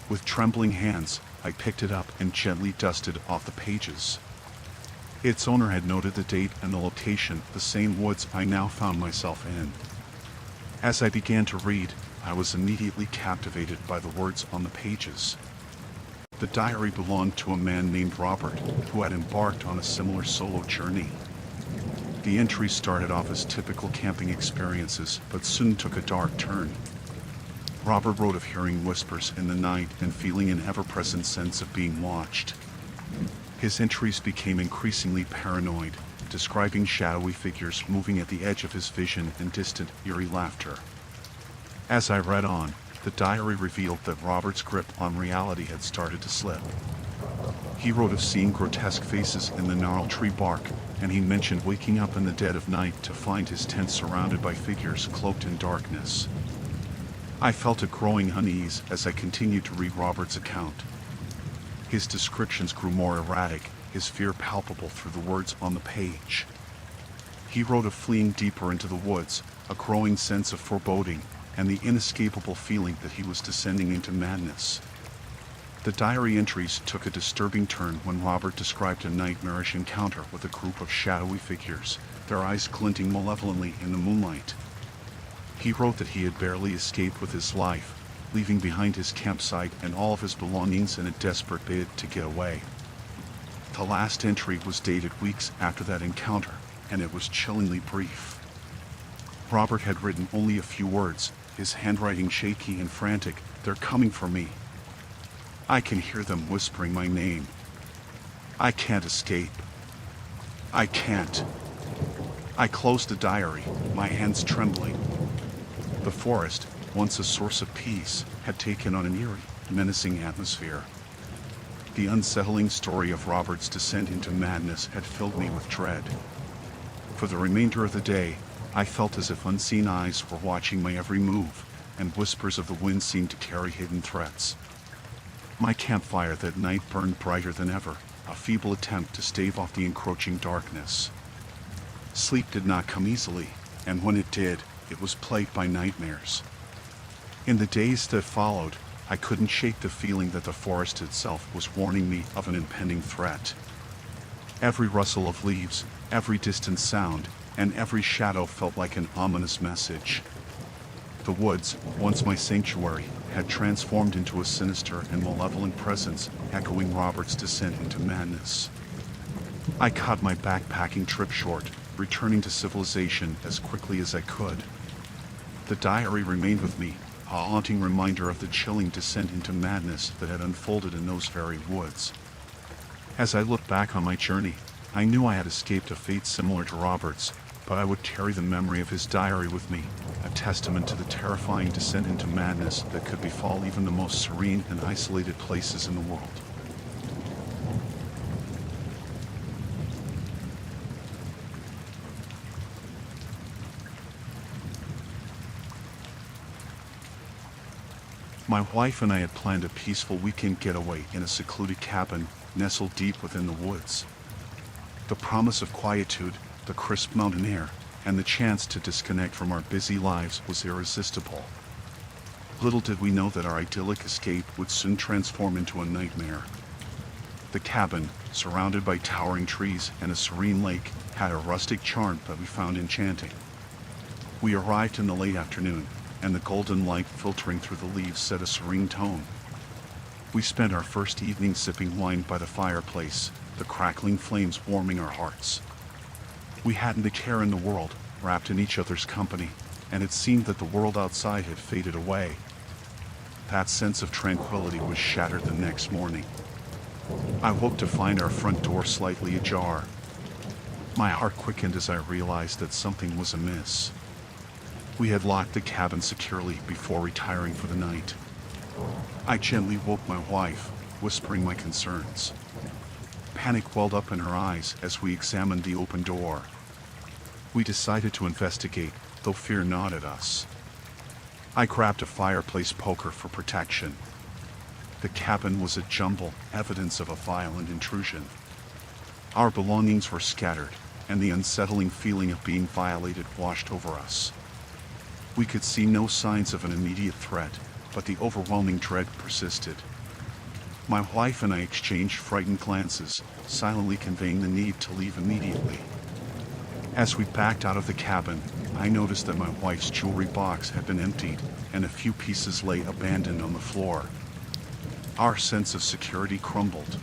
With trembling hands, I picked it up and gently dusted off the pages. Its owner had noted the date and the location, the same woods I now found myself in. As I began to read, I was immediately captivated by the words on the pages. The diary belonged to a man named Robert, who had embarked on a similar solo journey. The entries started off as typical camping experiences, but soon took a dark turn. Robert wrote of hearing whispers in the night and feeling an ever-present sense of being watched. His entries became increasingly paranoid, describing shadowy figures moving at the edge of his vision and distant, eerie laughter. As I read on, the diary revealed that Robert's grip on reality had started to slip. He wrote of seeing grotesque faces in the gnarled tree bark, and he mentioned waking up in the dead of night to find his tent surrounded by figures cloaked in darkness. I felt a growing unease as I continued to read Robert's account. His descriptions grew more erratic, his fear palpable through the words on the page. He wrote of fleeing deeper into the woods, a growing sense of foreboding, and the inescapable feeling that he was descending into madness. The diary entries took a disturbing turn when Robert described a nightmarish encounter with a group of shadowy figures, their eyes glinting malevolently in the moonlight. He wrote that he had barely escaped with his life, leaving behind his campsite and all of his belongings in a desperate bid to get away. The last entry was dated weeks after that encounter, and it was chillingly brief. Robert had written only a few words, his handwriting shaky and frantic. "They're coming for me. I can hear them whispering my name. I can't escape. I can't." I closed the diary, my hands trembling. The forest, once a source of peace, had taken on an eerie, menacing atmosphere. The unsettling story of Robert's descent into madness had filled me with dread. For the remainder of the day, I felt as if unseen eyes were watching my every move, and whispers of the wind seemed to carry hidden threats. My campfire that night burned brighter than ever, a feeble attempt to stave off the encroaching darkness. Sleep did not come easily, and when it did, it was plagued by nightmares. In the days that followed, I couldn't shake the feeling that the forest itself was warning me of an impending threat. Every rustle of leaves, every distant sound, and every shadow felt like an ominous message. The woods, once my sanctuary, had transformed into a sinister and malevolent presence, echoing Robert's descent into madness. I cut my backpacking trip short, returning to civilization as quickly as I could. The diary remained with me, a haunting reminder of the chilling descent into madness that had unfolded in those very woods. As I looked back on my journey, I knew I had escaped a fate similar to Robert's, but I would carry the memory of his diary with me, a testament to the terrifying descent into madness that could befall even the most serene and isolated places in the world. My wife and I had planned a peaceful weekend getaway in a secluded cabin nestled deep within the woods. The promise of quietude, the crisp mountain air, and the chance to disconnect from our busy lives was irresistible. Little did we know that our idyllic escape would soon transform into a nightmare. The cabin, surrounded by towering trees and a serene lake, had a rustic charm that we found enchanting. We arrived in the late afternoon, and the golden light filtering through the leaves set a serene tone. We spent our first evening sipping wine by the fireplace, the crackling flames warming our hearts. We hadn't a care in the world, wrapped in each other's company, and it seemed that the world outside had faded away. That sense of tranquility was shattered the next morning. I woke to find our front door slightly ajar. My heart quickened as I realized that something was amiss. We had locked the cabin securely before retiring for the night. I gently woke my wife, whispering my concerns. Panic welled up in her eyes as we examined the open door. We decided to investigate, though fear gnawed at us. I grabbed a fireplace poker for protection. The cabin was a jumble, evidence of a violent intrusion. Our belongings were scattered, and the unsettling feeling of being violated washed over us. We could see no signs of an immediate threat, but the overwhelming dread persisted. My wife and I exchanged frightened glances, silently conveying the need to leave immediately. As we backed out of the cabin, I noticed that my wife's jewelry box had been emptied, and a few pieces lay abandoned on the floor. Our sense of security crumbled.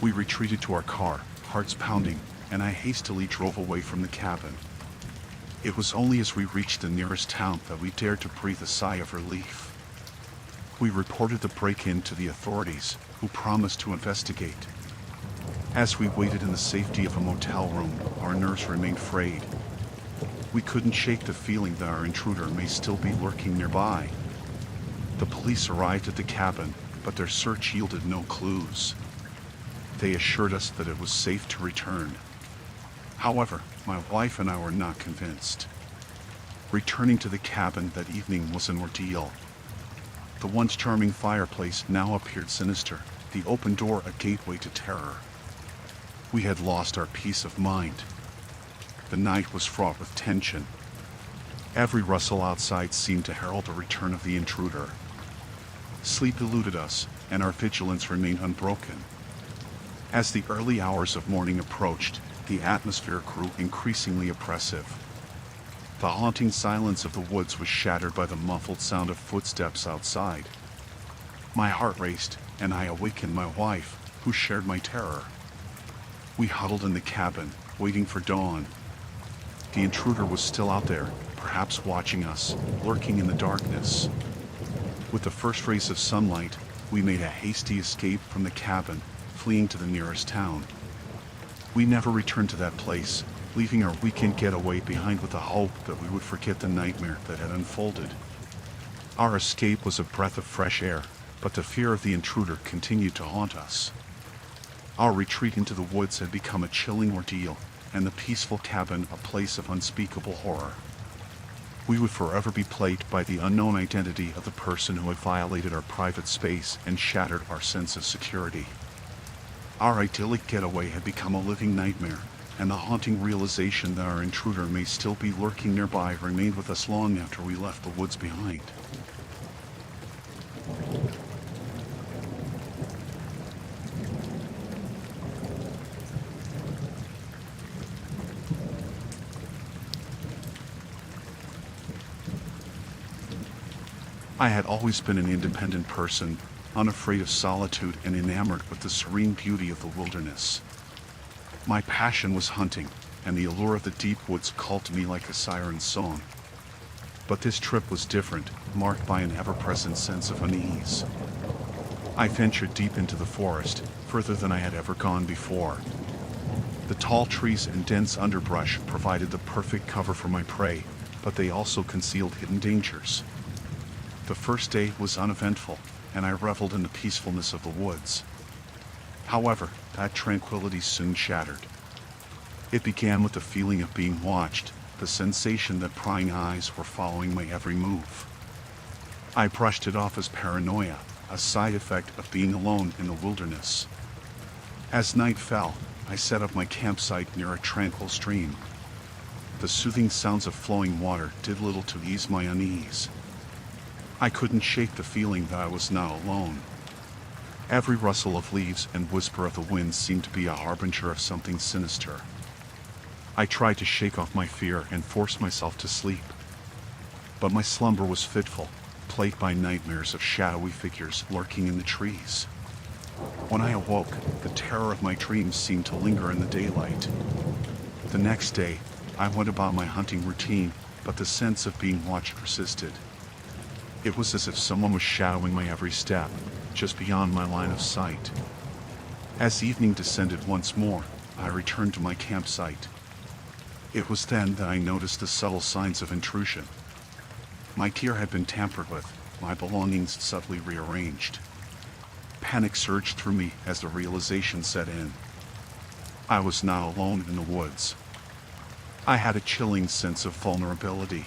We retreated to our car, hearts pounding, and I hastily drove away from the cabin. It was only as we reached the nearest town that we dared to breathe a sigh of relief. We reported the break-in to the authorities, who promised to investigate. As we waited in the safety of a motel room, our nerves remained frayed. We couldn't shake the feeling that our intruder may still be lurking nearby. The police arrived at the cabin, but their search yielded no clues. They assured us that it was safe to return. However, my wife and I were not convinced. Returning to the cabin that evening was an ordeal. The once charming fireplace now appeared sinister, the open door a gateway to terror. We had lost our peace of mind. The night was fraught with tension. Every rustle outside seemed to herald the return of the intruder. Sleep eluded us, and our vigilance remained unbroken. As the early hours of morning approached, the atmosphere grew increasingly oppressive. The haunting silence of the woods was shattered by the muffled sound of footsteps outside. My heart raced, and I awakened my wife, who shared my terror. We huddled in the cabin, waiting for dawn. The intruder was still out there, perhaps watching us, lurking in the darkness. With the first rays of sunlight, we made a hasty escape from the cabin, fleeing to the nearest town. We never returned to that place, leaving our weekend getaway behind with the hope that we would forget the nightmare that had unfolded. Our escape was a breath of fresh air, but the fear of the intruder continued to haunt us. Our retreat into the woods had become a chilling ordeal, and the peaceful cabin a place of unspeakable horror. We would forever be plagued by the unknown identity of the person who had violated our private space and shattered our sense of security. Our idyllic getaway had become a living nightmare, and the haunting realization that our intruder may still be lurking nearby remained with us long after we left the woods behind. I had always been an independent person, unafraid of solitude and enamored with the serene beauty of the wilderness. My passion was hunting, and the allure of the deep woods called to me like a siren's song. But this trip was different, marked by an ever-present sense of unease. I ventured deep into the forest, further than I had ever gone before. The tall trees and dense underbrush provided the perfect cover for my prey, but they also concealed hidden dangers. The first day was uneventful, and I reveled in the peacefulness of the woods. However, that tranquility soon shattered. It began with the feeling of being watched, the sensation that prying eyes were following my every move. I brushed it off as paranoia, a side effect of being alone in the wilderness. As night fell, I set up my campsite near a tranquil stream. The soothing sounds of flowing water did little to ease my unease. I couldn't shake the feeling that I was not alone. Every rustle of leaves and whisper of the wind seemed to be a harbinger of something sinister. I tried to shake off my fear and force myself to sleep. But my slumber was fitful, plagued by nightmares of shadowy figures lurking in the trees. When I awoke, the terror of my dreams seemed to linger in the daylight. The next day, I went about my hunting routine, but the sense of being watched persisted. It was as if someone was shadowing my every step, just beyond my line of sight. As evening descended once more, I returned to my campsite. It was then that I noticed the subtle signs of intrusion. My gear had been tampered with, my belongings subtly rearranged. Panic surged through me as the realization set in. I was now alone in the woods. I had a chilling sense of vulnerability.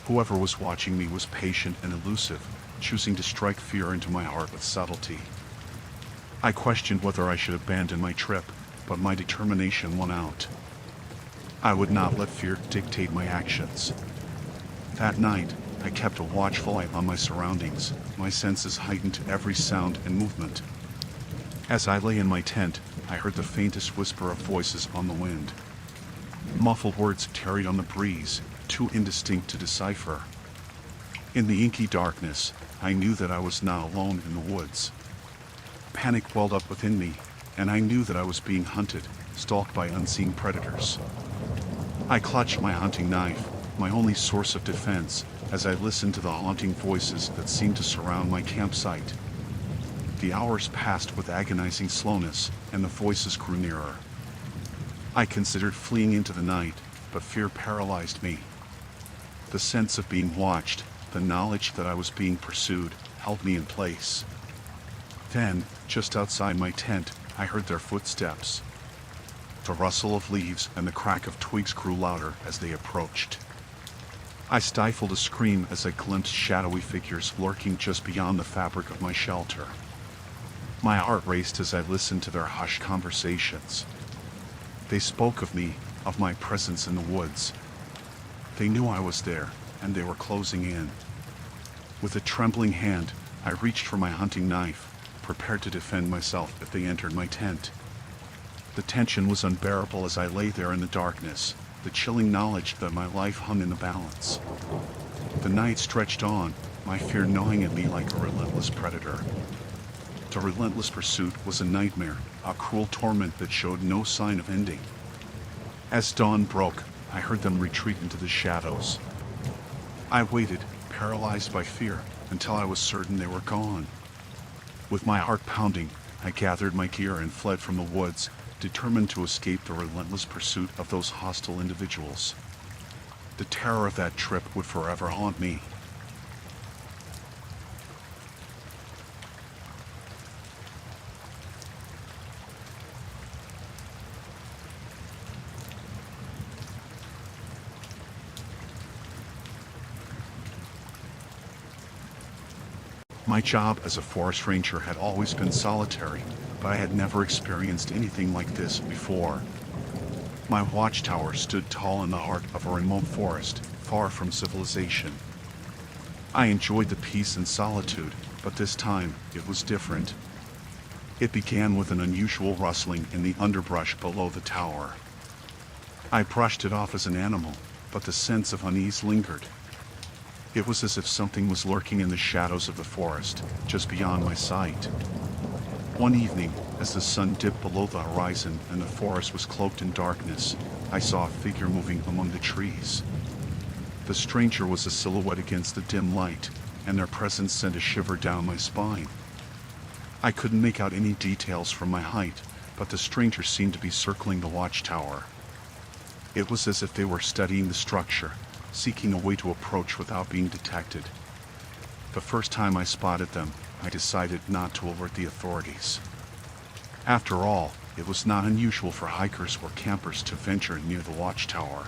Whoever was watching me was patient and elusive, choosing to strike fear into my heart with subtlety. I questioned whether I should abandon my trip, but my determination won out. I would not let fear dictate my actions. That night, I kept a watchful eye on my surroundings, my senses heightened to every sound and movement. As I lay in my tent, I heard the faintest whisper of voices on the wind. Muffled words tarried on the breeze, too indistinct to decipher. In the inky darkness, I knew that I was now alone in the woods. Panic welled up within me, and I knew that I was being hunted, stalked by unseen predators. I clutched my hunting knife, my only source of defense, as I listened to the haunting voices that seemed to surround my campsite. The hours passed with agonizing slowness, and the voices grew nearer. I considered fleeing into the night, but fear paralyzed me. The sense of being watched, the knowledge that I was being pursued, held me in place. Then, just outside my tent, I heard their footsteps. The rustle of leaves and the crack of twigs grew louder as they approached. I stifled a scream as I glimpsed shadowy figures lurking just beyond the fabric of my shelter. My heart raced as I listened to their hushed conversations. They spoke of me, of my presence in the woods. They knew I was there, and they were closing in. With a trembling hand, I reached for my hunting knife, prepared to defend myself if they entered my tent. The tension was unbearable as I lay there in the darkness, the chilling knowledge that my life hung in the balance. The night stretched on, my fear gnawing at me like a relentless predator. The relentless pursuit was a nightmare, a cruel torment that showed no sign of ending. As dawn broke, I heard them retreat into the shadows. I waited, paralyzed by fear, until I was certain they were gone. With my heart pounding, I gathered my gear and fled from the woods, determined to escape the relentless pursuit of those hostile individuals. The terror of that trip would forever haunt me. My job as a forest ranger had always been solitary, but I had never experienced anything like this before. My watchtower stood tall in the heart of a remote forest, far from civilization. I enjoyed the peace and solitude, but this time it was different. It began with an unusual rustling in the underbrush below the tower. I brushed it off as an animal, but the sense of unease lingered. It was as if something was lurking in the shadows of the forest, just beyond my sight. One evening, as the sun dipped below the horizon and the forest was cloaked in darkness, I saw a figure moving among the trees. The stranger was a silhouette against the dim light, and their presence sent a shiver down my spine. I couldn't make out any details from my height, but the stranger seemed to be circling the watchtower. It was as if they were studying the structure, seeking a way to approach without being detected. The first time I spotted them, I decided not to alert the authorities. After all, it was not unusual for hikers or campers to venture near the watchtower.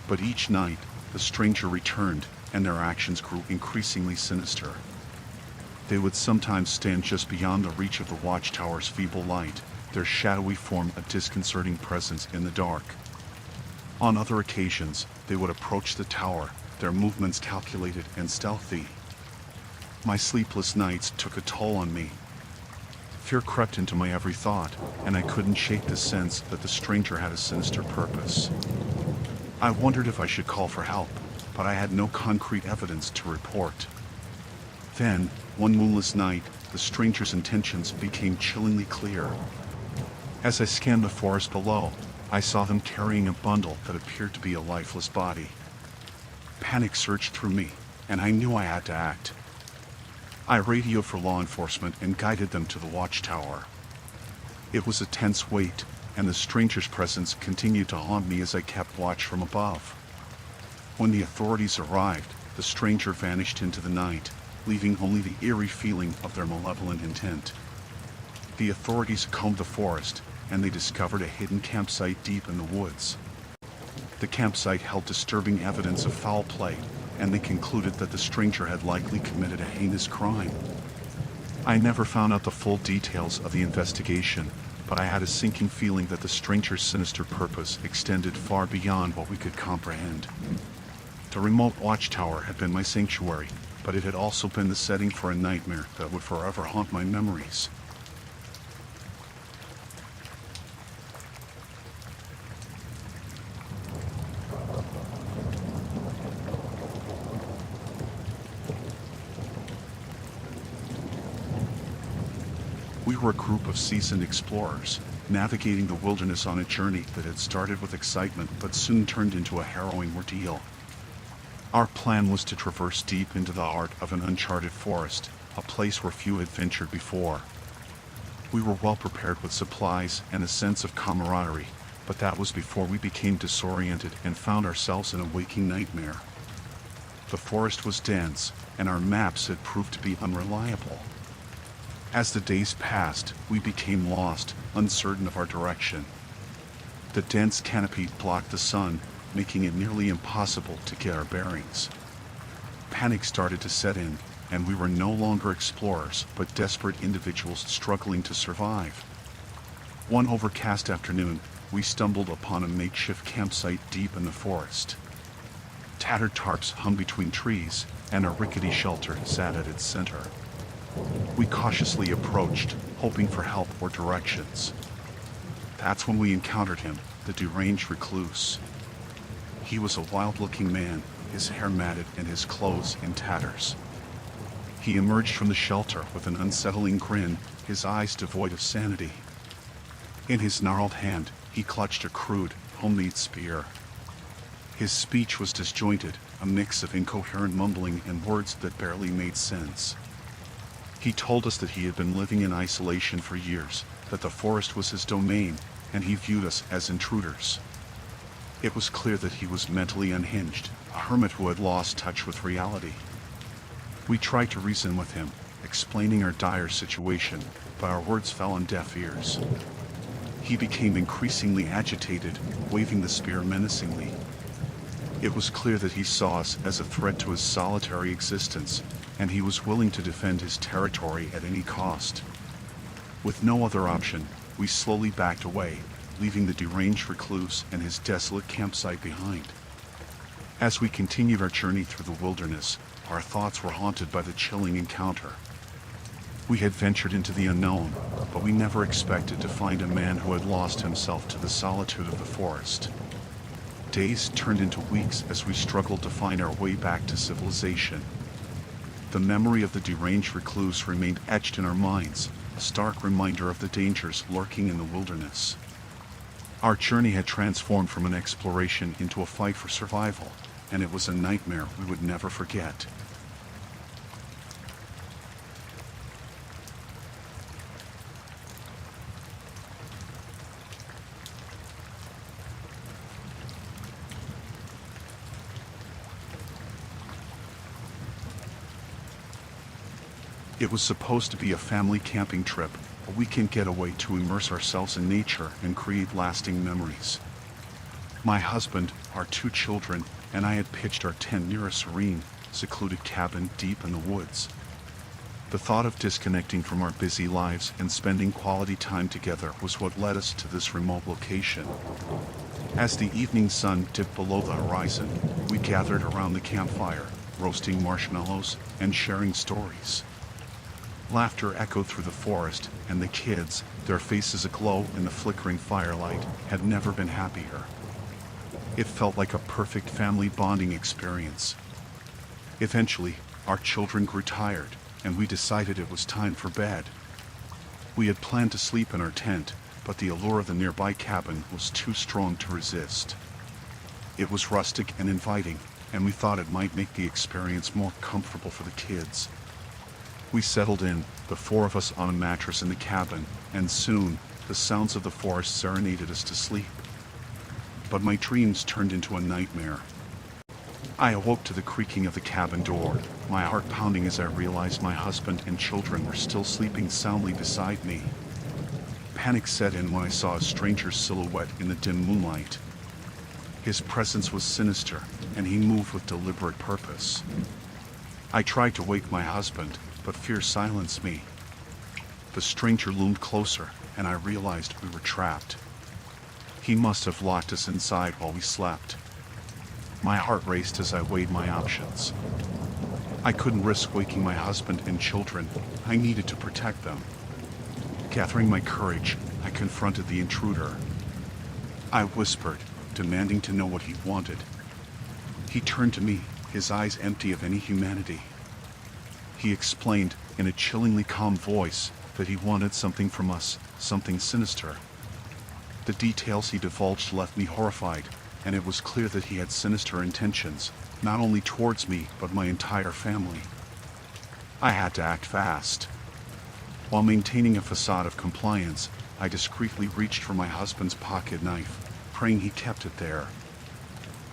But each night, the stranger returned, and their actions grew increasingly sinister. They would sometimes stand just beyond the reach of the watchtower's feeble light, their shadowy form a disconcerting presence in the dark. On other occasions, they would approach the tower, their movements calculated and stealthy. My sleepless nights took a toll on me. Fear crept into my every thought, and I couldn't shake the sense that the stranger had a sinister purpose. I wondered if I should call for help, but I had no concrete evidence to report. Then, one moonless night, the stranger's intentions became chillingly clear. As I scanned the forest below, I saw them carrying a bundle that appeared to be a lifeless body. Panic surged through me, and I knew I had to act. I radioed for law enforcement and guided them to the watchtower. It was a tense wait, and the stranger's presence continued to haunt me as I kept watch from above. When the authorities arrived, the stranger vanished into the night, leaving only the eerie feeling of their malevolent intent. The authorities combed the forest, and they discovered a hidden campsite deep in the woods. The campsite held disturbing evidence of foul play, and they concluded that the stranger had likely committed a heinous crime. I never found out the full details of the investigation, but I had a sinking feeling that the stranger's sinister purpose extended far beyond what we could comprehend. The remote watchtower had been my sanctuary, but it had also been the setting for a nightmare that would forever haunt my memories. We were a group of seasoned explorers, navigating the wilderness on a journey that had started with excitement but soon turned into a harrowing ordeal. Our plan was to traverse deep into the heart of an uncharted forest, a place where few had ventured before. We were well prepared with supplies and a sense of camaraderie, but that was before we became disoriented and found ourselves in a waking nightmare. The forest was dense, and our maps had proved to be unreliable. As the days passed, we became lost, uncertain of our direction. The dense canopy blocked the sun, making it nearly impossible to get our bearings. Panic started to set in, and we were no longer explorers, but desperate individuals struggling to survive. One overcast afternoon, we stumbled upon a makeshift campsite deep in the forest. Tattered tarps hung between trees, and a rickety shelter sat at its center. We cautiously approached, hoping for help or directions. That's when we encountered him, the deranged recluse. He was a wild-looking man, his hair matted and his clothes in tatters. He emerged from the shelter with an unsettling grin, his eyes devoid of sanity. In his gnarled hand, he clutched a crude, homemade spear. His speech was disjointed, a mix of incoherent mumbling and words that barely made sense. He told us that he had been living in isolation for years, that the forest was his domain, and he viewed us as intruders. It was clear that he was mentally unhinged, a hermit who had lost touch with reality. We tried to reason with him, explaining our dire situation, but our words fell on deaf ears. He became increasingly agitated, waving the spear menacingly. It was clear that he saw us as a threat to his solitary existence, and he was willing to defend his territory at any cost. With no other option, we slowly backed away, leaving the deranged recluse and his desolate campsite behind. As we continued our journey through the wilderness, our thoughts were haunted by the chilling encounter. We had ventured into the unknown, but we never expected to find a man who had lost himself to the solitude of the forest. Days turned into weeks as we struggled to find our way back to civilization. The memory of the deranged recluse remained etched in our minds, a stark reminder of the dangers lurking in the wilderness. Our journey had transformed from an exploration into a fight for survival, and it was a nightmare we would never forget. It was supposed to be a family camping trip, a weekend getaway to immerse ourselves in nature and create lasting memories. My husband, our 2 children, and I had pitched our tent near a serene, secluded cabin deep in the woods. The thought of disconnecting from our busy lives and spending quality time together was what led us to this remote location. As the evening sun dipped below the horizon, we gathered around the campfire, roasting marshmallows and sharing stories. Laughter echoed through the forest, and the kids, their faces aglow in the flickering firelight, had never been happier. It felt like a perfect family bonding experience. Eventually, our children grew tired, and we decided it was time for bed. We had planned to sleep in our tent, but the allure of the nearby cabin was too strong to resist. It was rustic and inviting, and we thought it might make the experience more comfortable for the kids. We settled in, the 4 of us on a mattress in the cabin, and soon, the sounds of the forest serenaded us to sleep. But my dreams turned into a nightmare. I awoke to the creaking of the cabin door, my heart pounding as I realized my husband and children were still sleeping soundly beside me. Panic set in when I saw a stranger's silhouette in the dim moonlight. His presence was sinister, and he moved with deliberate purpose. I tried to wake my husband, but fear silenced me. The stranger loomed closer, and I realized we were trapped. He must have locked us inside while we slept. My heart raced as I weighed my options. I couldn't risk waking my husband and children. I needed to protect them. Gathering my courage, I confronted the intruder. I whispered, demanding to know what he wanted. He turned to me, his eyes empty of any humanity. He explained, in a chillingly calm voice, that he wanted something from us, something sinister. The details he divulged left me horrified, and it was clear that he had sinister intentions, not only towards me, but my entire family. I had to act fast. While maintaining a facade of compliance, I discreetly reached for my husband's pocket knife, praying he kept it there.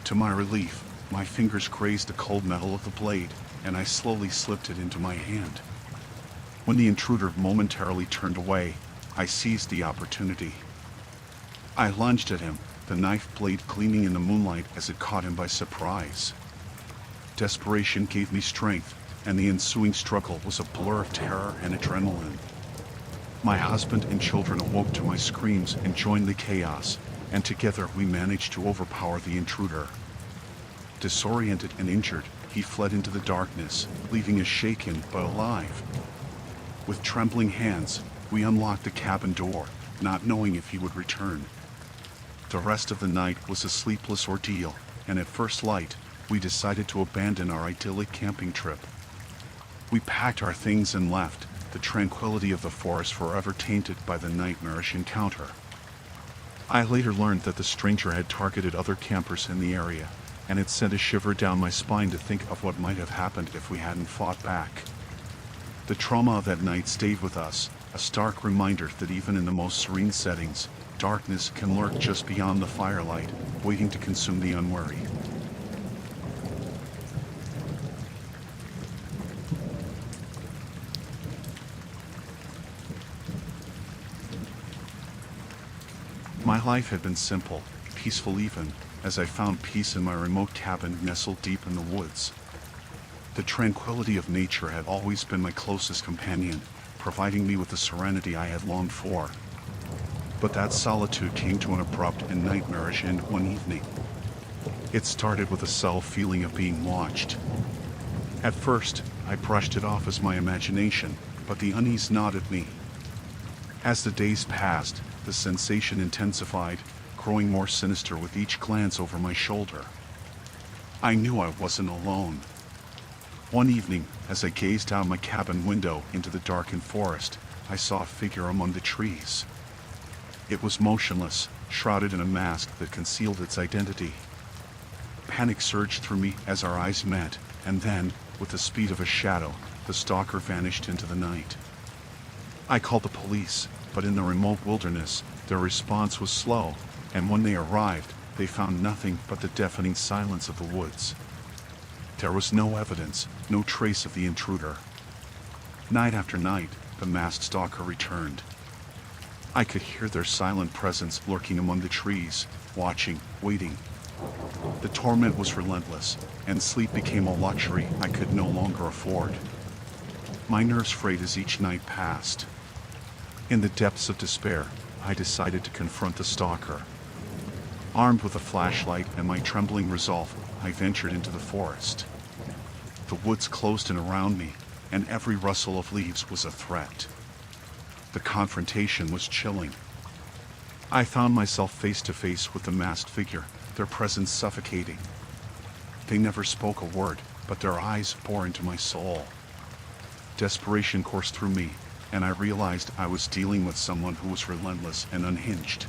To my relief, my fingers grazed the cold metal of the blade, and I slowly slipped it into my hand. When the intruder momentarily turned away, I seized the opportunity. I lunged at him, the knife blade gleaming in the moonlight as it caught him by surprise. Desperation gave me strength, and the ensuing struggle was a blur of terror and adrenaline. My husband and children awoke to my screams and joined the chaos, and together we managed to overpower the intruder. Disoriented and injured, he fled into the darkness, leaving us shaken but alive. With trembling hands, we unlocked the cabin door, not knowing if he would return. The rest of the night was a sleepless ordeal, and at first light, we decided to abandon our idyllic camping trip. We packed our things and left, the tranquility of the forest forever tainted by the nightmarish encounter. I later learned that the stranger had targeted other campers in the area, and it sent a shiver down my spine to think of what might have happened if we hadn't fought back. The trauma of that night stayed with us, a stark reminder that even in the most serene settings, darkness can lurk just beyond the firelight, waiting to consume the unwary. My life had been simple, peaceful even, as I found peace in my remote cabin nestled deep in the woods. The tranquility of nature had always been my closest companion, providing me with the serenity I had longed for. But that solitude came to an abrupt and nightmarish end one evening. It started with a subtle feeling of being watched. At first, I brushed it off as my imagination, but the unease gnawed at me. As the days passed, the sensation intensified, growing more sinister with each glance over my shoulder. I knew I wasn't alone. One evening, as I gazed out my cabin window into the darkened forest, I saw a figure among the trees. It was motionless, shrouded in a mask that concealed its identity. Panic surged through me as our eyes met, and then, with the speed of a shadow, the stalker vanished into the night. I called the police, but in the remote wilderness, their response was slow, and when they arrived, they found nothing but the deafening silence of the woods. There was no evidence, no trace of the intruder. Night after night, the masked stalker returned. I could hear their silent presence lurking among the trees, watching, waiting. The torment was relentless, and sleep became a luxury I could no longer afford. My nerves frayed as each night passed. In the depths of despair, I decided to confront the stalker. Armed with a flashlight and my trembling resolve, I ventured into the forest. The woods closed in around me, and every rustle of leaves was a threat. The confrontation was chilling. I found myself face to face with the masked figure, their presence suffocating. They never spoke a word, but their eyes bore into my soul. Desperation coursed through me, and I realized I was dealing with someone who was relentless and unhinged.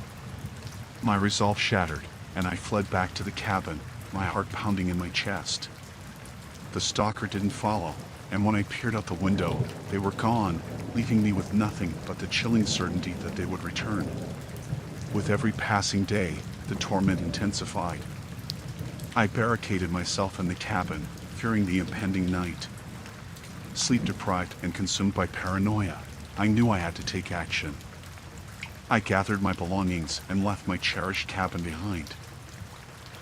My resolve shattered, and I fled back to the cabin, my heart pounding in my chest. The stalker didn't follow, and when I peered out the window, they were gone, leaving me with nothing but the chilling certainty that they would return. With every passing day, the torment intensified. I barricaded myself in the cabin, fearing the impending night. Sleep deprived and consumed by paranoia, I knew I had to take action. I gathered my belongings and left my cherished cabin behind.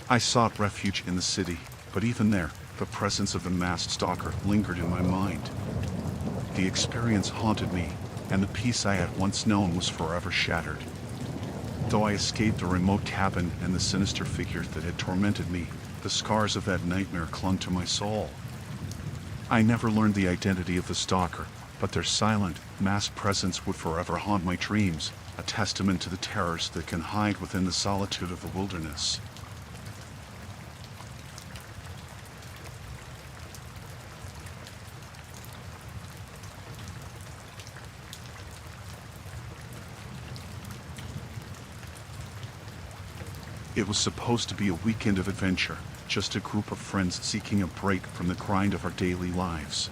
I sought refuge in the city, but even there, the presence of the masked stalker lingered in my mind. The experience haunted me, and the peace I had once known was forever shattered. Though I escaped the remote cabin and the sinister figures that had tormented me, the scars of that nightmare clung to my soul. I never learned the identity of the stalker, but their silent, masked presence would forever haunt my dreams, a testament to the terrors that can hide within the solitude of the wilderness. It was supposed to be a weekend of adventure, just a group of friends seeking a break from the grind of our daily lives.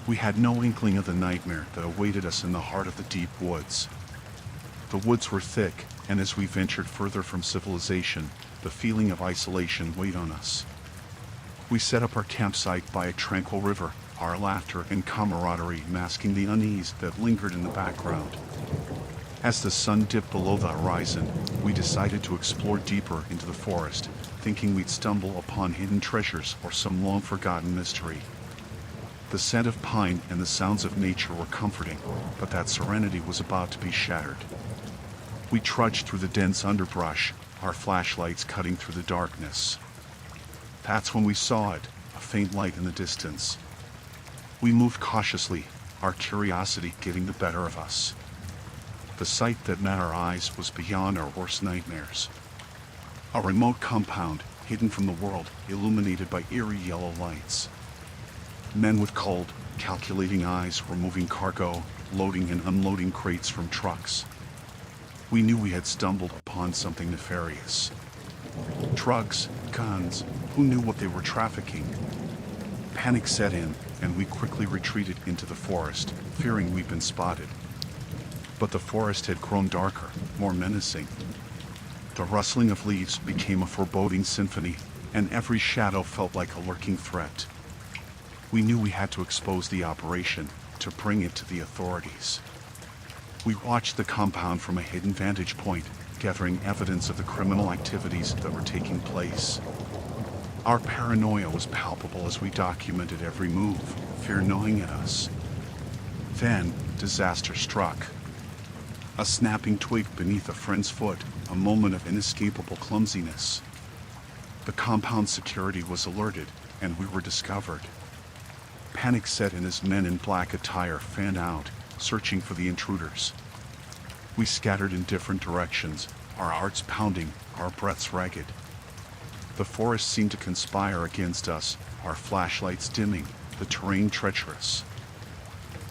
We had no inkling of the nightmare that awaited us in the heart of the deep woods. The woods were thick, and as we ventured further from civilization, the feeling of isolation weighed on us. We set up our campsite by a tranquil river, our laughter and camaraderie masking the unease that lingered in the background. As the sun dipped below the horizon, we decided to explore deeper into the forest, thinking we'd stumble upon hidden treasures or some long-forgotten mystery. The scent of pine and the sounds of nature were comforting, but that serenity was about to be shattered. We trudged through the dense underbrush, our flashlights cutting through the darkness. That's when we saw it, a faint light in the distance. We moved cautiously, our curiosity getting the better of us. The sight that met our eyes was beyond our worst nightmares. A remote compound, hidden from the world, illuminated by eerie yellow lights. Men with cold, calculating eyes were moving cargo, loading and unloading crates from trucks. We knew we had stumbled upon something nefarious. Drugs, guns, who knew what they were trafficking? Panic set in, and we quickly retreated into the forest, fearing we'd been spotted. But the forest had grown darker, more menacing. The rustling of leaves became a foreboding symphony, and every shadow felt like a lurking threat. We knew we had to expose the operation, to bring it to the authorities. We watched the compound from a hidden vantage point, gathering evidence of the criminal activities that were taking place. Our paranoia was palpable as we documented every move, fear gnawing at us. Then, disaster struck. A snapping twig beneath a friend's foot, a moment of inescapable clumsiness. The compound security was alerted, and we were discovered. Panic set in as men in black attire fanned out, searching for the intruders. We scattered in different directions, our hearts pounding, our breaths ragged. The forest seemed to conspire against us, our flashlights dimming, the terrain treacherous.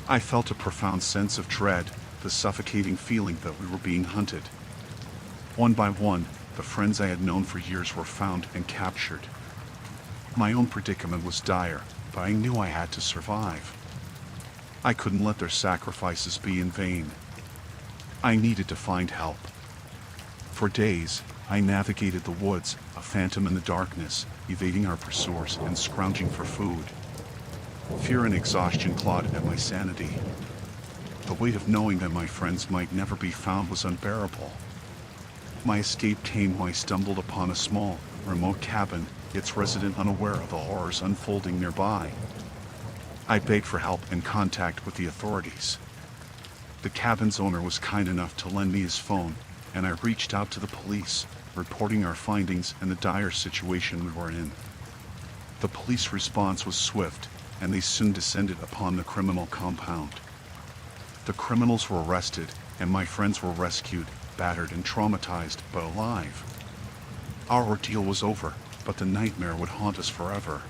I felt a profound sense of dread, the suffocating feeling that we were being hunted. One by one, the friends I had known for years were found and captured. My own predicament was dire, but I knew I had to survive. I couldn't let their sacrifices be in vain. I needed to find help. For days, I navigated the woods, a phantom in the darkness, evading our pursuers and scrounging for food. Fear and exhaustion clawed at my sanity. The weight of knowing that my friends might never be found was unbearable. My escape came when I stumbled upon a small, remote cabin, its resident unaware of the horrors unfolding nearby. I begged for help and contact with the authorities. The cabin's owner was kind enough to lend me his phone, and I reached out to the police, reporting our findings and the dire situation we were in. The police response was swift, and they soon descended upon the criminal compound. The criminals were arrested, and my friends were rescued, battered and traumatized, but alive. Our ordeal was over, but the nightmare would haunt us forever.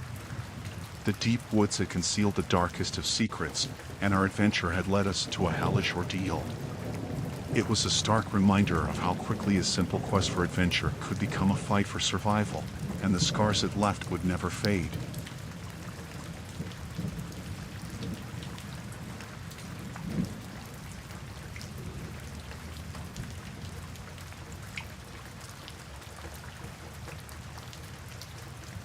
The deep woods had concealed the darkest of secrets, and our adventure had led us to a hellish ordeal. It was a stark reminder of how quickly a simple quest for adventure could become a fight for survival, and the scars it left would never fade.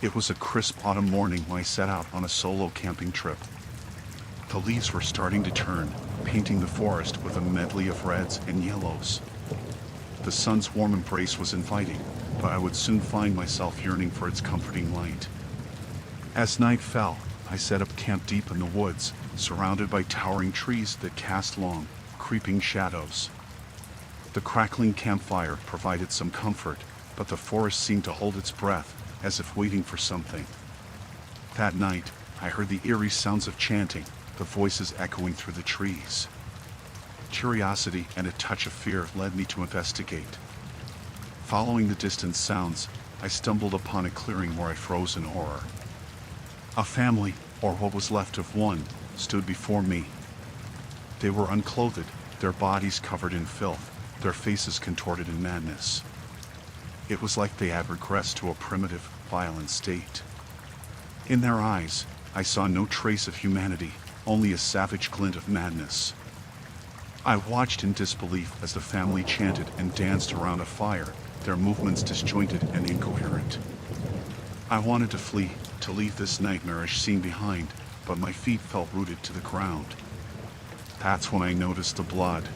It was a crisp autumn morning when I set out on a solo camping trip. The leaves were starting to turn, painting the forest with a medley of reds and yellows. The sun's warm embrace was inviting, but I would soon find myself yearning for its comforting light. As night fell, I set up camp deep in the woods, surrounded by towering trees that cast long, creeping shadows. The crackling campfire provided some comfort, but the forest seemed to hold its breath, as if waiting for something. That night, I heard the eerie sounds of chanting, the voices echoing through the trees. Curiosity and a touch of fear led me to investigate. Following the distant sounds, I stumbled upon a clearing where I froze in horror. A family, or what was left of one, stood before me. They were unclothed, their bodies covered in filth, their faces contorted in madness. It was like they had regressed to a primitive, violent state. In their eyes, I saw no trace of humanity, only a savage glint of madness. I watched in disbelief as the family chanted and danced around a fire, their movements disjointed and incoherent. I wanted to flee, to leave this nightmarish scene behind, but my feet felt rooted to the ground. That's when I noticed the blood.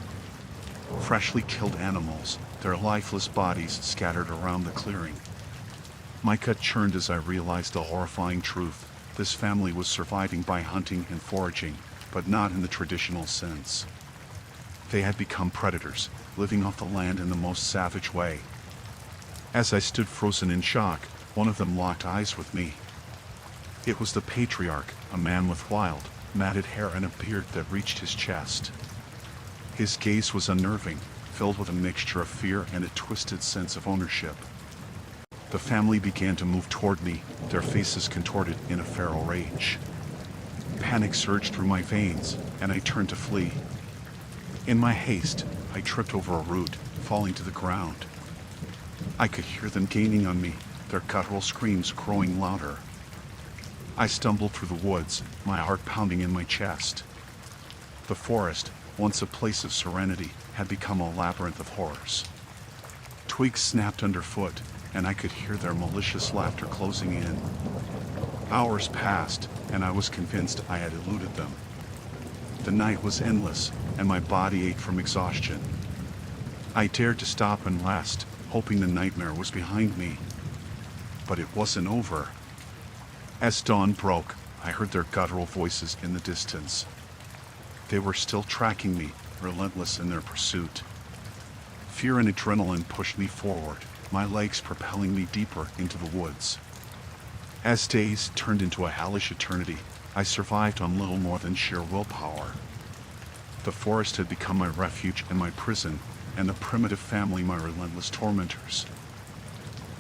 Freshly killed animals, their lifeless bodies scattered around the clearing. My gut churned as I realized the horrifying truth. This family was surviving by hunting and foraging, but not in the traditional sense. They had become predators, living off the land in the most savage way. As I stood frozen in shock, one of them locked eyes with me. It was the patriarch, a man with wild, matted hair and a beard that reached his chest. His gaze was unnerving, filled with a mixture of fear and a twisted sense of ownership. The family began to move toward me, their faces contorted in a feral rage. Panic surged through my veins, and I turned to flee. In my haste, I tripped over a root, falling to the ground. I could hear them gaining on me, their guttural screams growing louder. I stumbled through the woods, my heart pounding in my chest. The forest, once a place of serenity, had become a labyrinth of horrors. Twigs snapped underfoot, and I could hear their malicious laughter closing in. Hours passed, and I was convinced I had eluded them. The night was endless, and my body ached from exhaustion. I dared to stop and rest, hoping the nightmare was behind me. But it wasn't over. As dawn broke, I heard their guttural voices in the distance. They were still tracking me, relentless in their pursuit. Fear and adrenaline pushed me forward, my legs propelling me deeper into the woods. As days turned into a hellish eternity, I survived on little more than sheer willpower. The forest had become my refuge and my prison, and the primitive family my relentless tormentors.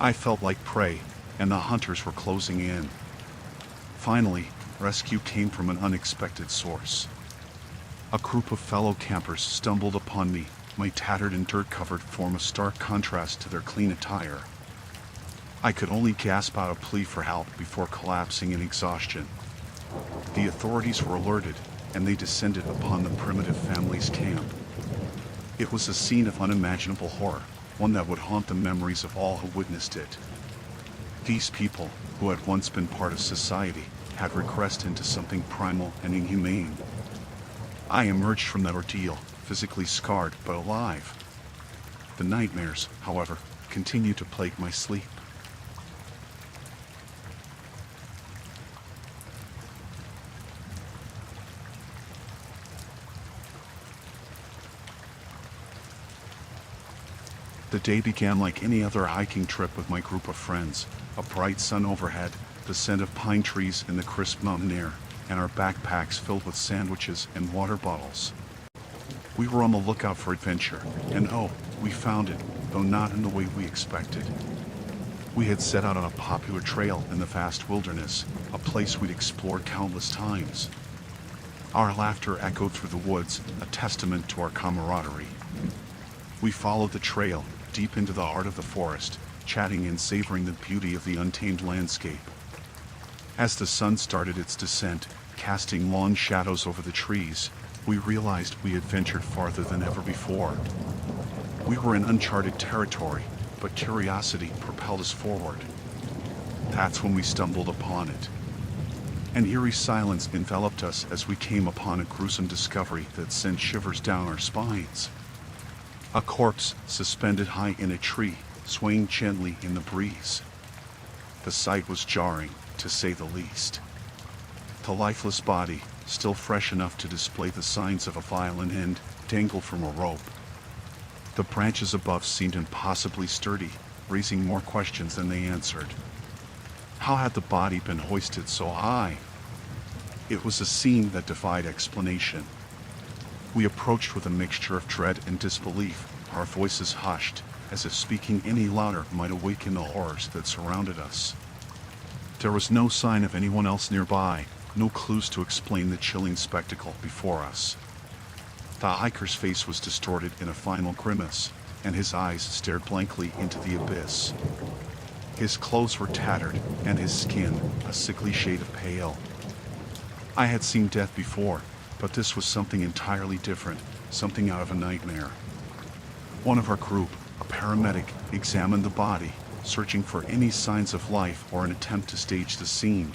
I felt like prey, and the hunters were closing in. Finally, rescue came from an unexpected source. A group of fellow campers stumbled upon me, my tattered and dirt-covered form a stark contrast to their clean attire. I could only gasp out a plea for help before collapsing in exhaustion. The authorities were alerted, and they descended upon the primitive family's camp. It was a scene of unimaginable horror, one that would haunt the memories of all who witnessed it. These people, who had once been part of society, had regressed into something primal and inhumane. I emerged from that ordeal, physically scarred but alive. The nightmares, however, continued to plague my sleep. The day began like any other hiking trip with my group of friends. A bright sun overhead, the scent of pine trees in the crisp mountain air, and our backpacks filled with sandwiches and water bottles. We were on the lookout for adventure, and oh, we found it, though not in the way we expected. We had set out on a popular trail in the vast wilderness, a place we'd explored countless times. Our laughter echoed through the woods, a testament to our camaraderie. We followed the trail, deep into the heart of the forest, chatting and savoring the beauty of the untamed landscape. As the sun started its descent, casting long shadows over the trees, we realized we had ventured farther than ever before. We were in uncharted territory, but curiosity propelled us forward. That's when we stumbled upon it. An eerie silence enveloped us as we came upon a gruesome discovery that sent shivers down our spines. A corpse suspended high in a tree, swaying gently in the breeze. The sight was jarring, to say the least. The lifeless body, still fresh enough to display the signs of a violent end, dangled from a rope. The branches above seemed impossibly sturdy, raising more questions than they answered. How had the body been hoisted so high? It was a scene that defied explanation. We approached with a mixture of dread and disbelief, our voices hushed, as if speaking any louder might awaken the horrors that surrounded us. There was no sign of anyone else nearby, no clues to explain the chilling spectacle before us. The hiker's face was distorted in a final grimace, and his eyes stared blankly into the abyss. His clothes were tattered, and his skin a sickly shade of pale. I had seen death before, but this was something entirely different, something out of a nightmare. One of our group, a paramedic, examined the body, searching for any signs of life or an attempt to stage the scene.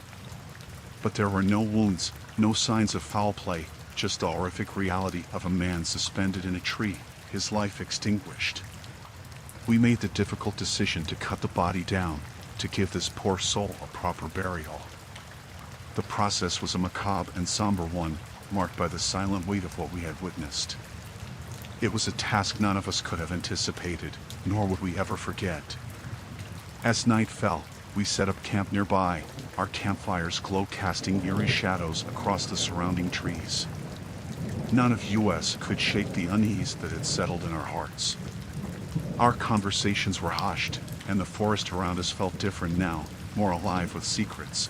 But there were no wounds, no signs of foul play, just the horrific reality of a man suspended in a tree, his life extinguished. We made the difficult decision to cut the body down, to give this poor soul a proper burial. The process was a macabre and somber one, marked by the silent weight of what we had witnessed. It was a task none of us could have anticipated, nor would we ever forget. As night fell, we set up camp nearby, our campfires glow casting eerie shadows across the surrounding trees. None of us could shake the unease that had settled in our hearts. Our conversations were hushed, and the forest around us felt different now, more alive with secrets.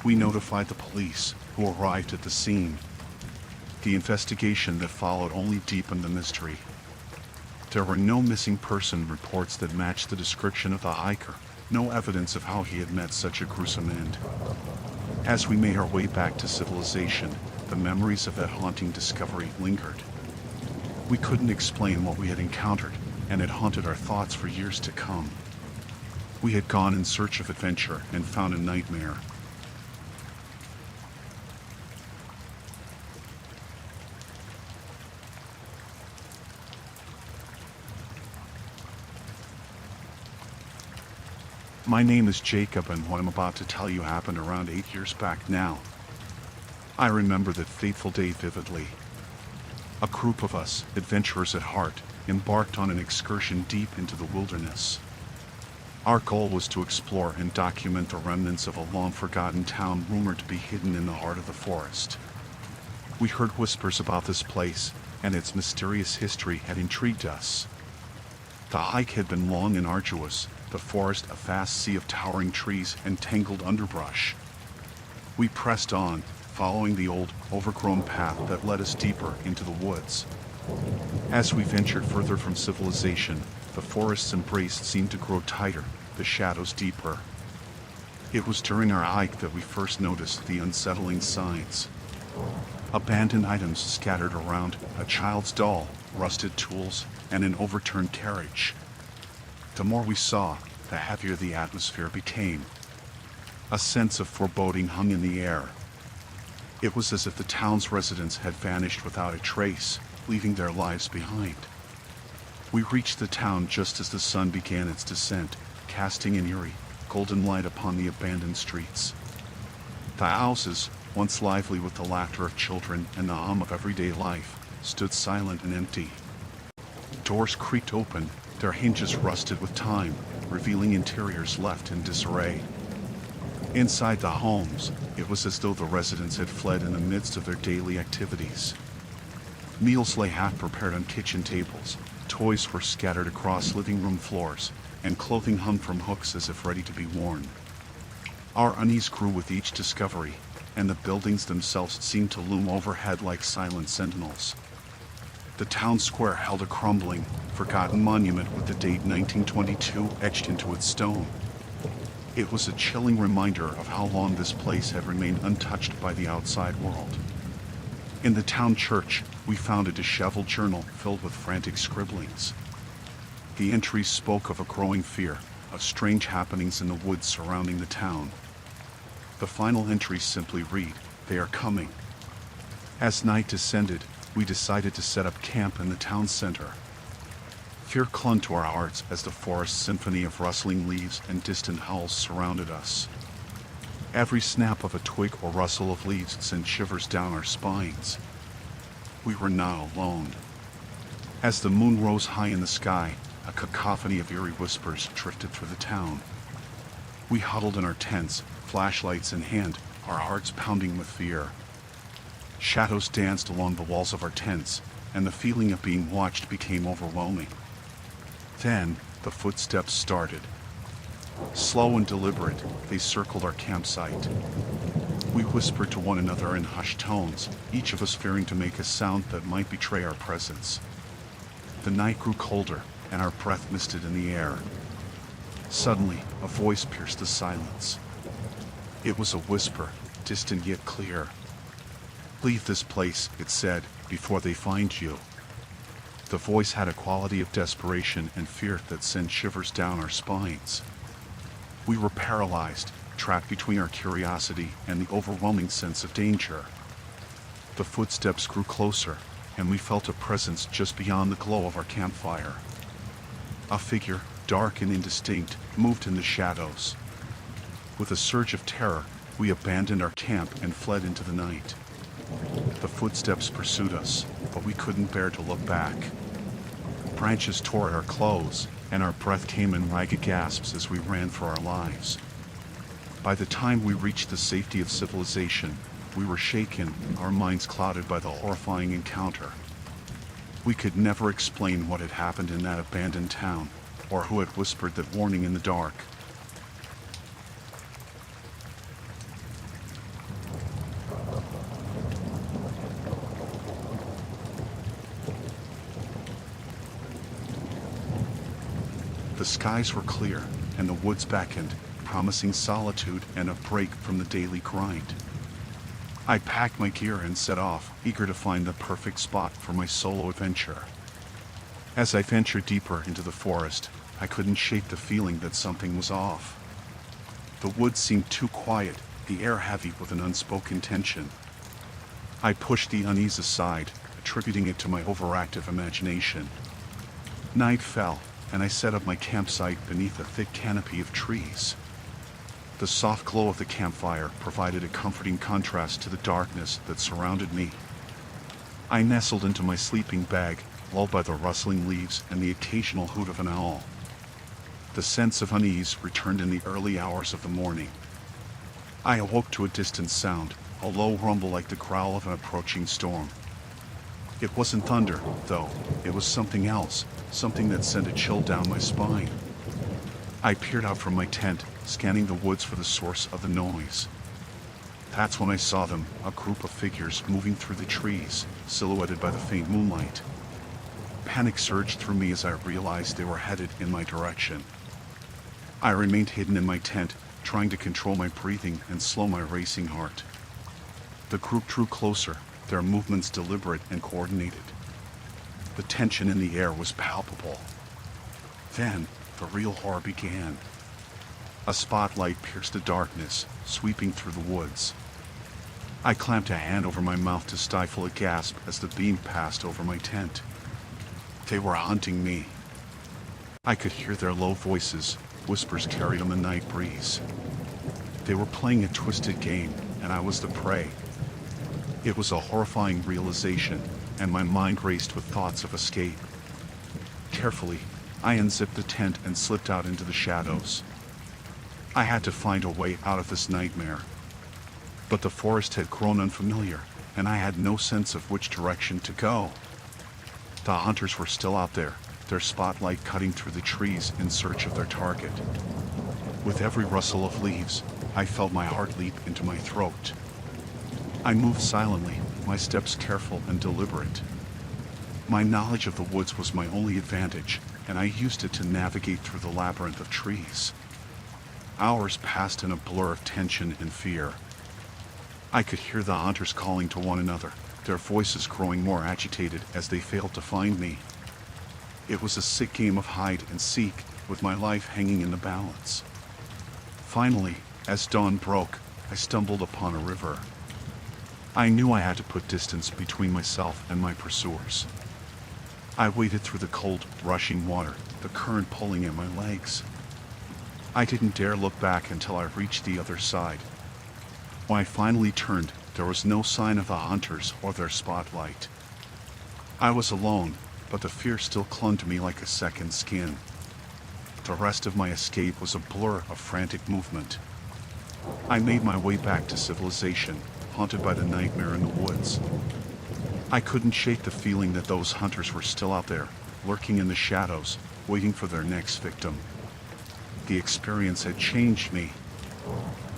We notified the police, who arrived at the scene. The investigation that followed only deepened the mystery. There were no missing person reports that matched the description of the hiker, no evidence of how he had met such a gruesome end. As we made our way back to civilization, the memories of that haunting discovery lingered. We couldn't explain what we had encountered, and it haunted our thoughts for years to come. We had gone in search of adventure and found a nightmare. My name is Jacob, and what I'm about to tell you happened around 8 years back now. I remember that fateful day vividly. A group of us, adventurers at heart, embarked on an excursion deep into the wilderness. Our goal was to explore and document the remnants of a long-forgotten town rumored to be hidden in the heart of the forest. We heard whispers about this place, and its mysterious history had intrigued us. The hike had been long and arduous, the forest a vast sea of towering trees and tangled underbrush. We pressed on, following the old, overgrown path that led us deeper into the woods. As we ventured further from civilization, the forest's embrace seemed to grow tighter, the shadows deeper. It was during our hike that we first noticed the unsettling signs. Abandoned items scattered around, a child's doll, rusted tools, and an overturned carriage. The more we saw, the heavier the atmosphere became. A sense of foreboding hung in the air. It was as if the town's residents had vanished without a trace, leaving their lives behind. We reached the town just as the sun began its descent, casting an eerie, golden light upon the abandoned streets. The houses, once lively with the laughter of children and the hum of everyday life, stood silent and empty. Doors creaked open, their hinges rusted with time, revealing interiors left in disarray. Inside the homes, it was as though the residents had fled in the midst of their daily activities. Meals lay half-prepared on kitchen tables, toys were scattered across living room floors, and clothing hung from hooks as if ready to be worn. Our unease grew with each discovery, and the buildings themselves seemed to loom overhead like silent sentinels. The town square held a crumbling, forgotten monument with the date 1922 etched into its stone. It was a chilling reminder of how long this place had remained untouched by the outside world. In the town church, we found a disheveled journal filled with frantic scribblings. The entries spoke of a growing fear, of strange happenings in the woods surrounding the town. The final entries simply read, "They are coming." As night descended, we decided to set up camp in the town center. Fear clung to our hearts as the forest's symphony of rustling leaves and distant howls surrounded us. Every snap of a twig or rustle of leaves sent shivers down our spines. We were not alone. As the moon rose high in the sky, a cacophony of eerie whispers drifted through the town. We huddled in our tents, flashlights in hand, our hearts pounding with fear. Shadows danced along the walls of our tents, and the feeling of being watched became overwhelming. Then, the footsteps started. Slow and deliberate, they circled our campsite. We whispered to one another in hushed tones, each of us fearing to make a sound that might betray our presence. The night grew colder, and our breath misted in the air. Suddenly, a voice pierced the silence. It was a whisper, distant yet clear. "Leave this place," it said, "before they find you." The voice had a quality of desperation and fear that sent shivers down our spines. We were paralyzed, trapped between our curiosity and the overwhelming sense of danger. The footsteps grew closer, and we felt a presence just beyond the glow of our campfire. A figure, dark and indistinct, moved in the shadows. With a surge of terror, we abandoned our camp and fled into the night. The footsteps pursued us, but we couldn't bear to look back. Branches tore at our clothes, and our breath came in ragged gasps as we ran for our lives. By the time we reached the safety of civilization, we were shaken, our minds clouded by the horrifying encounter. We could never explain what had happened in that abandoned town, or who had whispered that warning in the dark. The skies were clear, and the woods beckoned, promising solitude and a break from the daily grind. I packed my gear and set off, eager to find the perfect spot for my solo adventure. As I ventured deeper into the forest, I couldn't shake the feeling that something was off. The woods seemed too quiet, the air heavy with an unspoken tension. I pushed the unease aside, attributing it to my overactive imagination. Night fell, and I set up my campsite beneath a thick canopy of trees. The soft glow of the campfire provided a comforting contrast to the darkness that surrounded me. I nestled into my sleeping bag, lulled by the rustling leaves and the occasional hoot of an owl. The sense of unease returned in the early hours of the morning. I awoke to a distant sound, a low rumble like the growl of an approaching storm. It wasn't thunder, though. It was something else, something that sent a chill down my spine. I peered out from my tent, scanning the woods for the source of the noise. That's when I saw them, a group of figures moving through the trees, silhouetted by the faint moonlight. Panic surged through me as I realized they were headed in my direction. I remained hidden in my tent, trying to control my breathing and slow my racing heart. The group drew closer, their movements deliberate and coordinated. The tension in the air was palpable. Then, the real horror began. A spotlight pierced the darkness, sweeping through the woods. I clamped a hand over my mouth to stifle a gasp as the beam passed over my tent. They were hunting me. I could hear their low voices, whispers carried on the night breeze. They were playing a twisted game, and I was the prey. It was a horrifying realization, and my mind raced with thoughts of escape. Carefully, I unzipped the tent and slipped out into the shadows. I had to find a way out of this nightmare. But the forest had grown unfamiliar, and I had no sense of which direction to go. The hunters were still out there, their spotlight cutting through the trees in search of their target. With every rustle of leaves, I felt my heart leap into my throat. I moved silently, my steps careful and deliberate. My knowledge of the woods was my only advantage, and I used it to navigate through the labyrinth of trees. Hours passed in a blur of tension and fear. I could hear the hunters calling to one another, their voices growing more agitated as they failed to find me. It was a sick game of hide and seek, with my life hanging in the balance. Finally, as dawn broke, I stumbled upon a river. I knew I had to put distance between myself and my pursuers. I waded through the cold, rushing water, the current pulling at my legs. I didn't dare look back until I reached the other side. When I finally turned, there was no sign of the hunters or their spotlight. I was alone, but the fear still clung to me like a second skin. The rest of my escape was a blur of frantic movement. I made my way back to civilization, haunted by the nightmare in the woods. I couldn't shake the feeling that those hunters were still out there, lurking in the shadows, waiting for their next victim. The experience had changed me.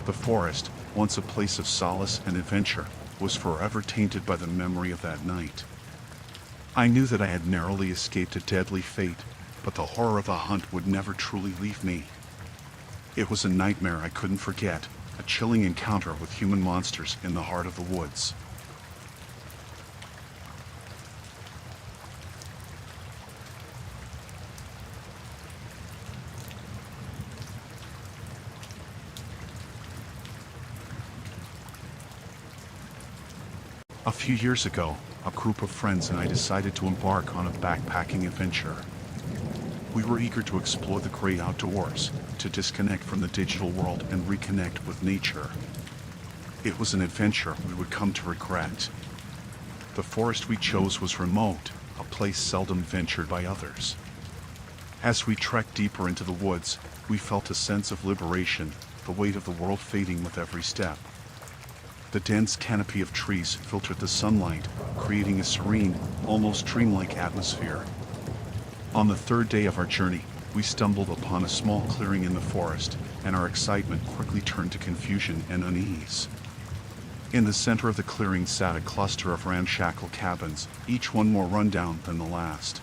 The forest, once a place of solace and adventure, was forever tainted by the memory of that night. I knew that I had narrowly escaped a deadly fate, but the horror of the hunt would never truly leave me. It was a nightmare I couldn't forget, a chilling encounter with human monsters in the heart of the woods. A few years ago, a group of friends and I decided to embark on a backpacking adventure. We were eager to explore the great outdoors, to disconnect from the digital world and reconnect with nature. It was an adventure we would come to regret. The forest we chose was remote, a place seldom ventured by others. As we trekked deeper into the woods, we felt a sense of liberation, the weight of the world fading with every step. The dense canopy of trees filtered the sunlight, creating a serene, almost dreamlike atmosphere. On the third day of our journey, we stumbled upon a small clearing in the forest, and our excitement quickly turned to confusion and unease. In the center of the clearing sat a cluster of ramshackle cabins, each one more rundown than the last.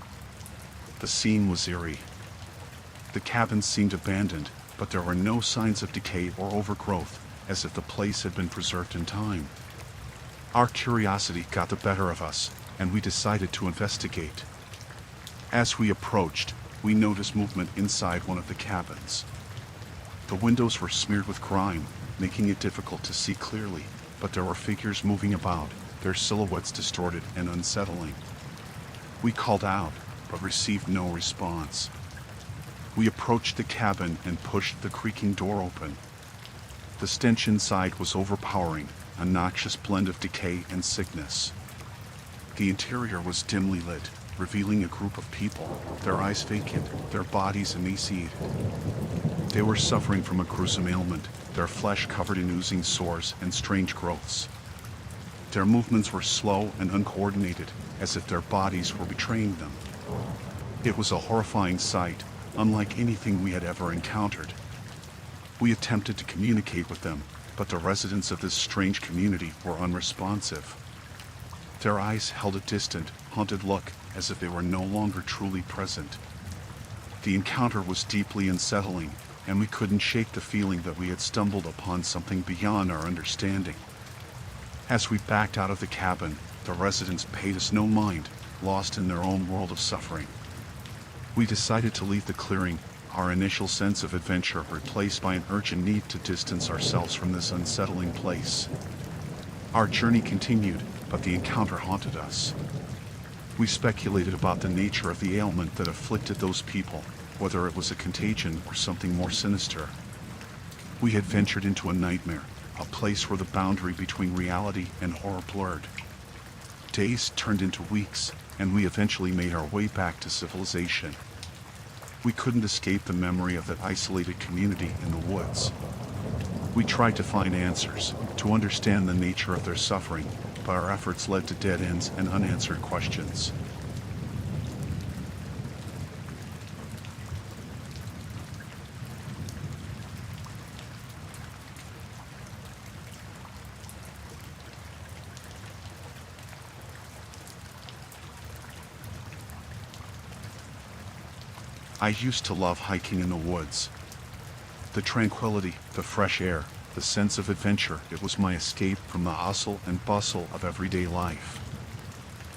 The scene was eerie. The cabins seemed abandoned, but there were no signs of decay or overgrowth, as if the place had been preserved in time. Our curiosity got the better of us, and we decided to investigate. As we approached, we noticed movement inside one of the cabins. The windows were smeared with grime, making it difficult to see clearly, but there were figures moving about, their silhouettes distorted and unsettling. We called out, but received no response. We approached the cabin and pushed the creaking door open. The stench inside was overpowering, a noxious blend of decay and sickness. The interior was dimly lit, revealing a group of people, their eyes vacant, their bodies emaciated. They were suffering from a gruesome ailment, their flesh covered in oozing sores and strange growths. Their movements were slow and uncoordinated, as if their bodies were betraying them. It was a horrifying sight, unlike anything we had ever encountered. We attempted to communicate with them, but the residents of this strange community were unresponsive. Their eyes held a distant, haunted look, as if they were no longer truly present. The encounter was deeply unsettling, and we couldn't shake the feeling that we had stumbled upon something beyond our understanding. As we backed out of the cabin, the residents paid us no mind, lost in their own world of suffering. We decided to leave the clearing, our initial sense of adventure replaced by an urgent need to distance ourselves from this unsettling place. Our journey continued, but the encounter haunted us. We speculated about the nature of the ailment that afflicted those people, whether it was a contagion or something more sinister. We had ventured into a nightmare, a place where the boundary between reality and horror blurred. Days turned into weeks, and we eventually made our way back to civilization. We couldn't escape the memory of that isolated community in the woods. We tried to find answers, to understand the nature of their suffering, but our efforts led to dead ends and unanswered questions. I used to love hiking in the woods. The tranquility, the fresh air, the sense of adventure, it was my escape from the hustle and bustle of everyday life.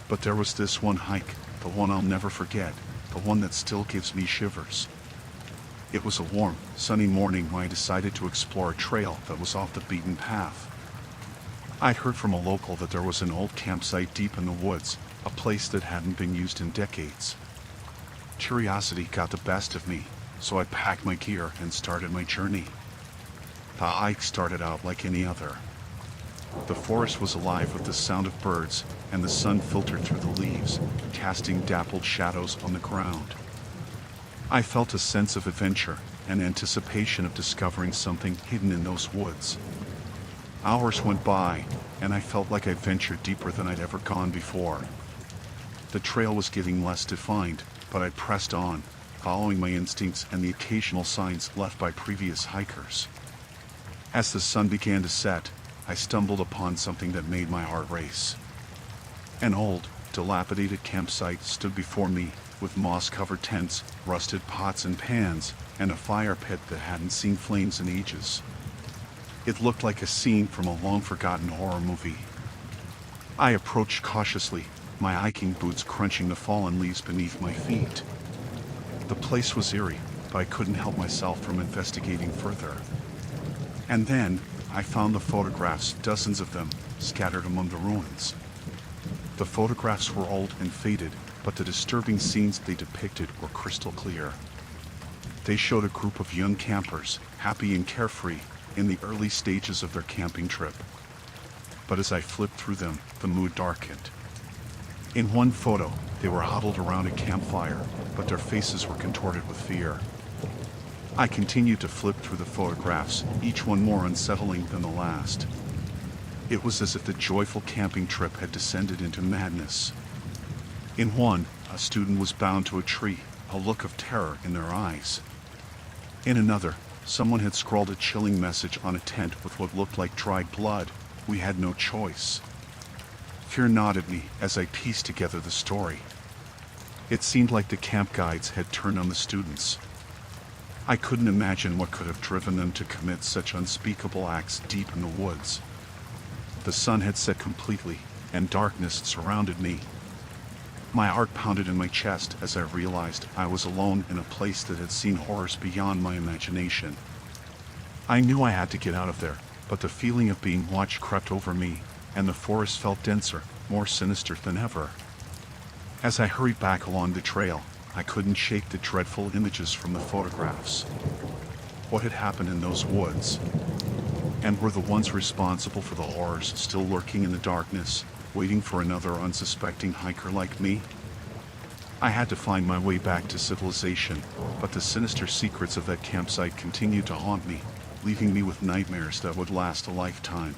But there was this one hike, the one I'll never forget, the one that still gives me shivers. It was a warm, sunny morning when I decided to explore a trail that was off the beaten path. I'd heard from a local that there was an old campsite deep in the woods, a place that hadn't been used in decades. Curiosity got the best of me, so I packed my gear and started my journey. The hike started out like any other. The forest was alive with the sound of birds, and the sun filtered through the leaves, casting dappled shadows on the ground. I felt a sense of adventure and anticipation of discovering something hidden in those woods. Hours went by, and I felt like I'd ventured deeper than I'd ever gone before. The trail was getting less defined, but I pressed on, following my instincts and the occasional signs left by previous hikers. As the sun began to set, I stumbled upon something that made my heart race. An old, dilapidated campsite stood before me, with moss-covered tents, rusted pots and pans, and a fire pit that hadn't seen flames in ages. It looked like a scene from a long-forgotten horror movie. I approached cautiously, my hiking boots crunching the fallen leaves beneath my feet. The place was eerie, but I couldn't help myself from investigating further. And then, I found the photographs, dozens of them, scattered among the ruins. The photographs were old and faded, but the disturbing scenes they depicted were crystal clear. They showed a group of young campers, happy and carefree, in the early stages of their camping trip. But as I flipped through them, the mood darkened. In one photo, they were huddled around a campfire, but their faces were contorted with fear. I continued to flip through the photographs, each one more unsettling than the last. It was as if the joyful camping trip had descended into madness. In one, a student was bound to a tree, a look of terror in their eyes. In another, someone had scrawled a chilling message on a tent with what looked like dried blood. We had no choice. Fear gnawed at me as I pieced together the story. It seemed like the camp guides had turned on the students. I couldn't imagine what could have driven them to commit such unspeakable acts deep in the woods. The sun had set completely, and darkness surrounded me. My heart pounded in my chest as I realized I was alone in a place that had seen horrors beyond my imagination. I knew I had to get out of there, but the feeling of being watched crept over me, and the forest felt denser, more sinister than ever. As I hurried back along the trail, I couldn't shake the dreadful images from the photographs. What had happened in those woods? And were the ones responsible for the horrors still lurking in the darkness, waiting for another unsuspecting hiker like me? I had to find my way back to civilization, but the sinister secrets of that campsite continued to haunt me, leaving me with nightmares that would last a lifetime.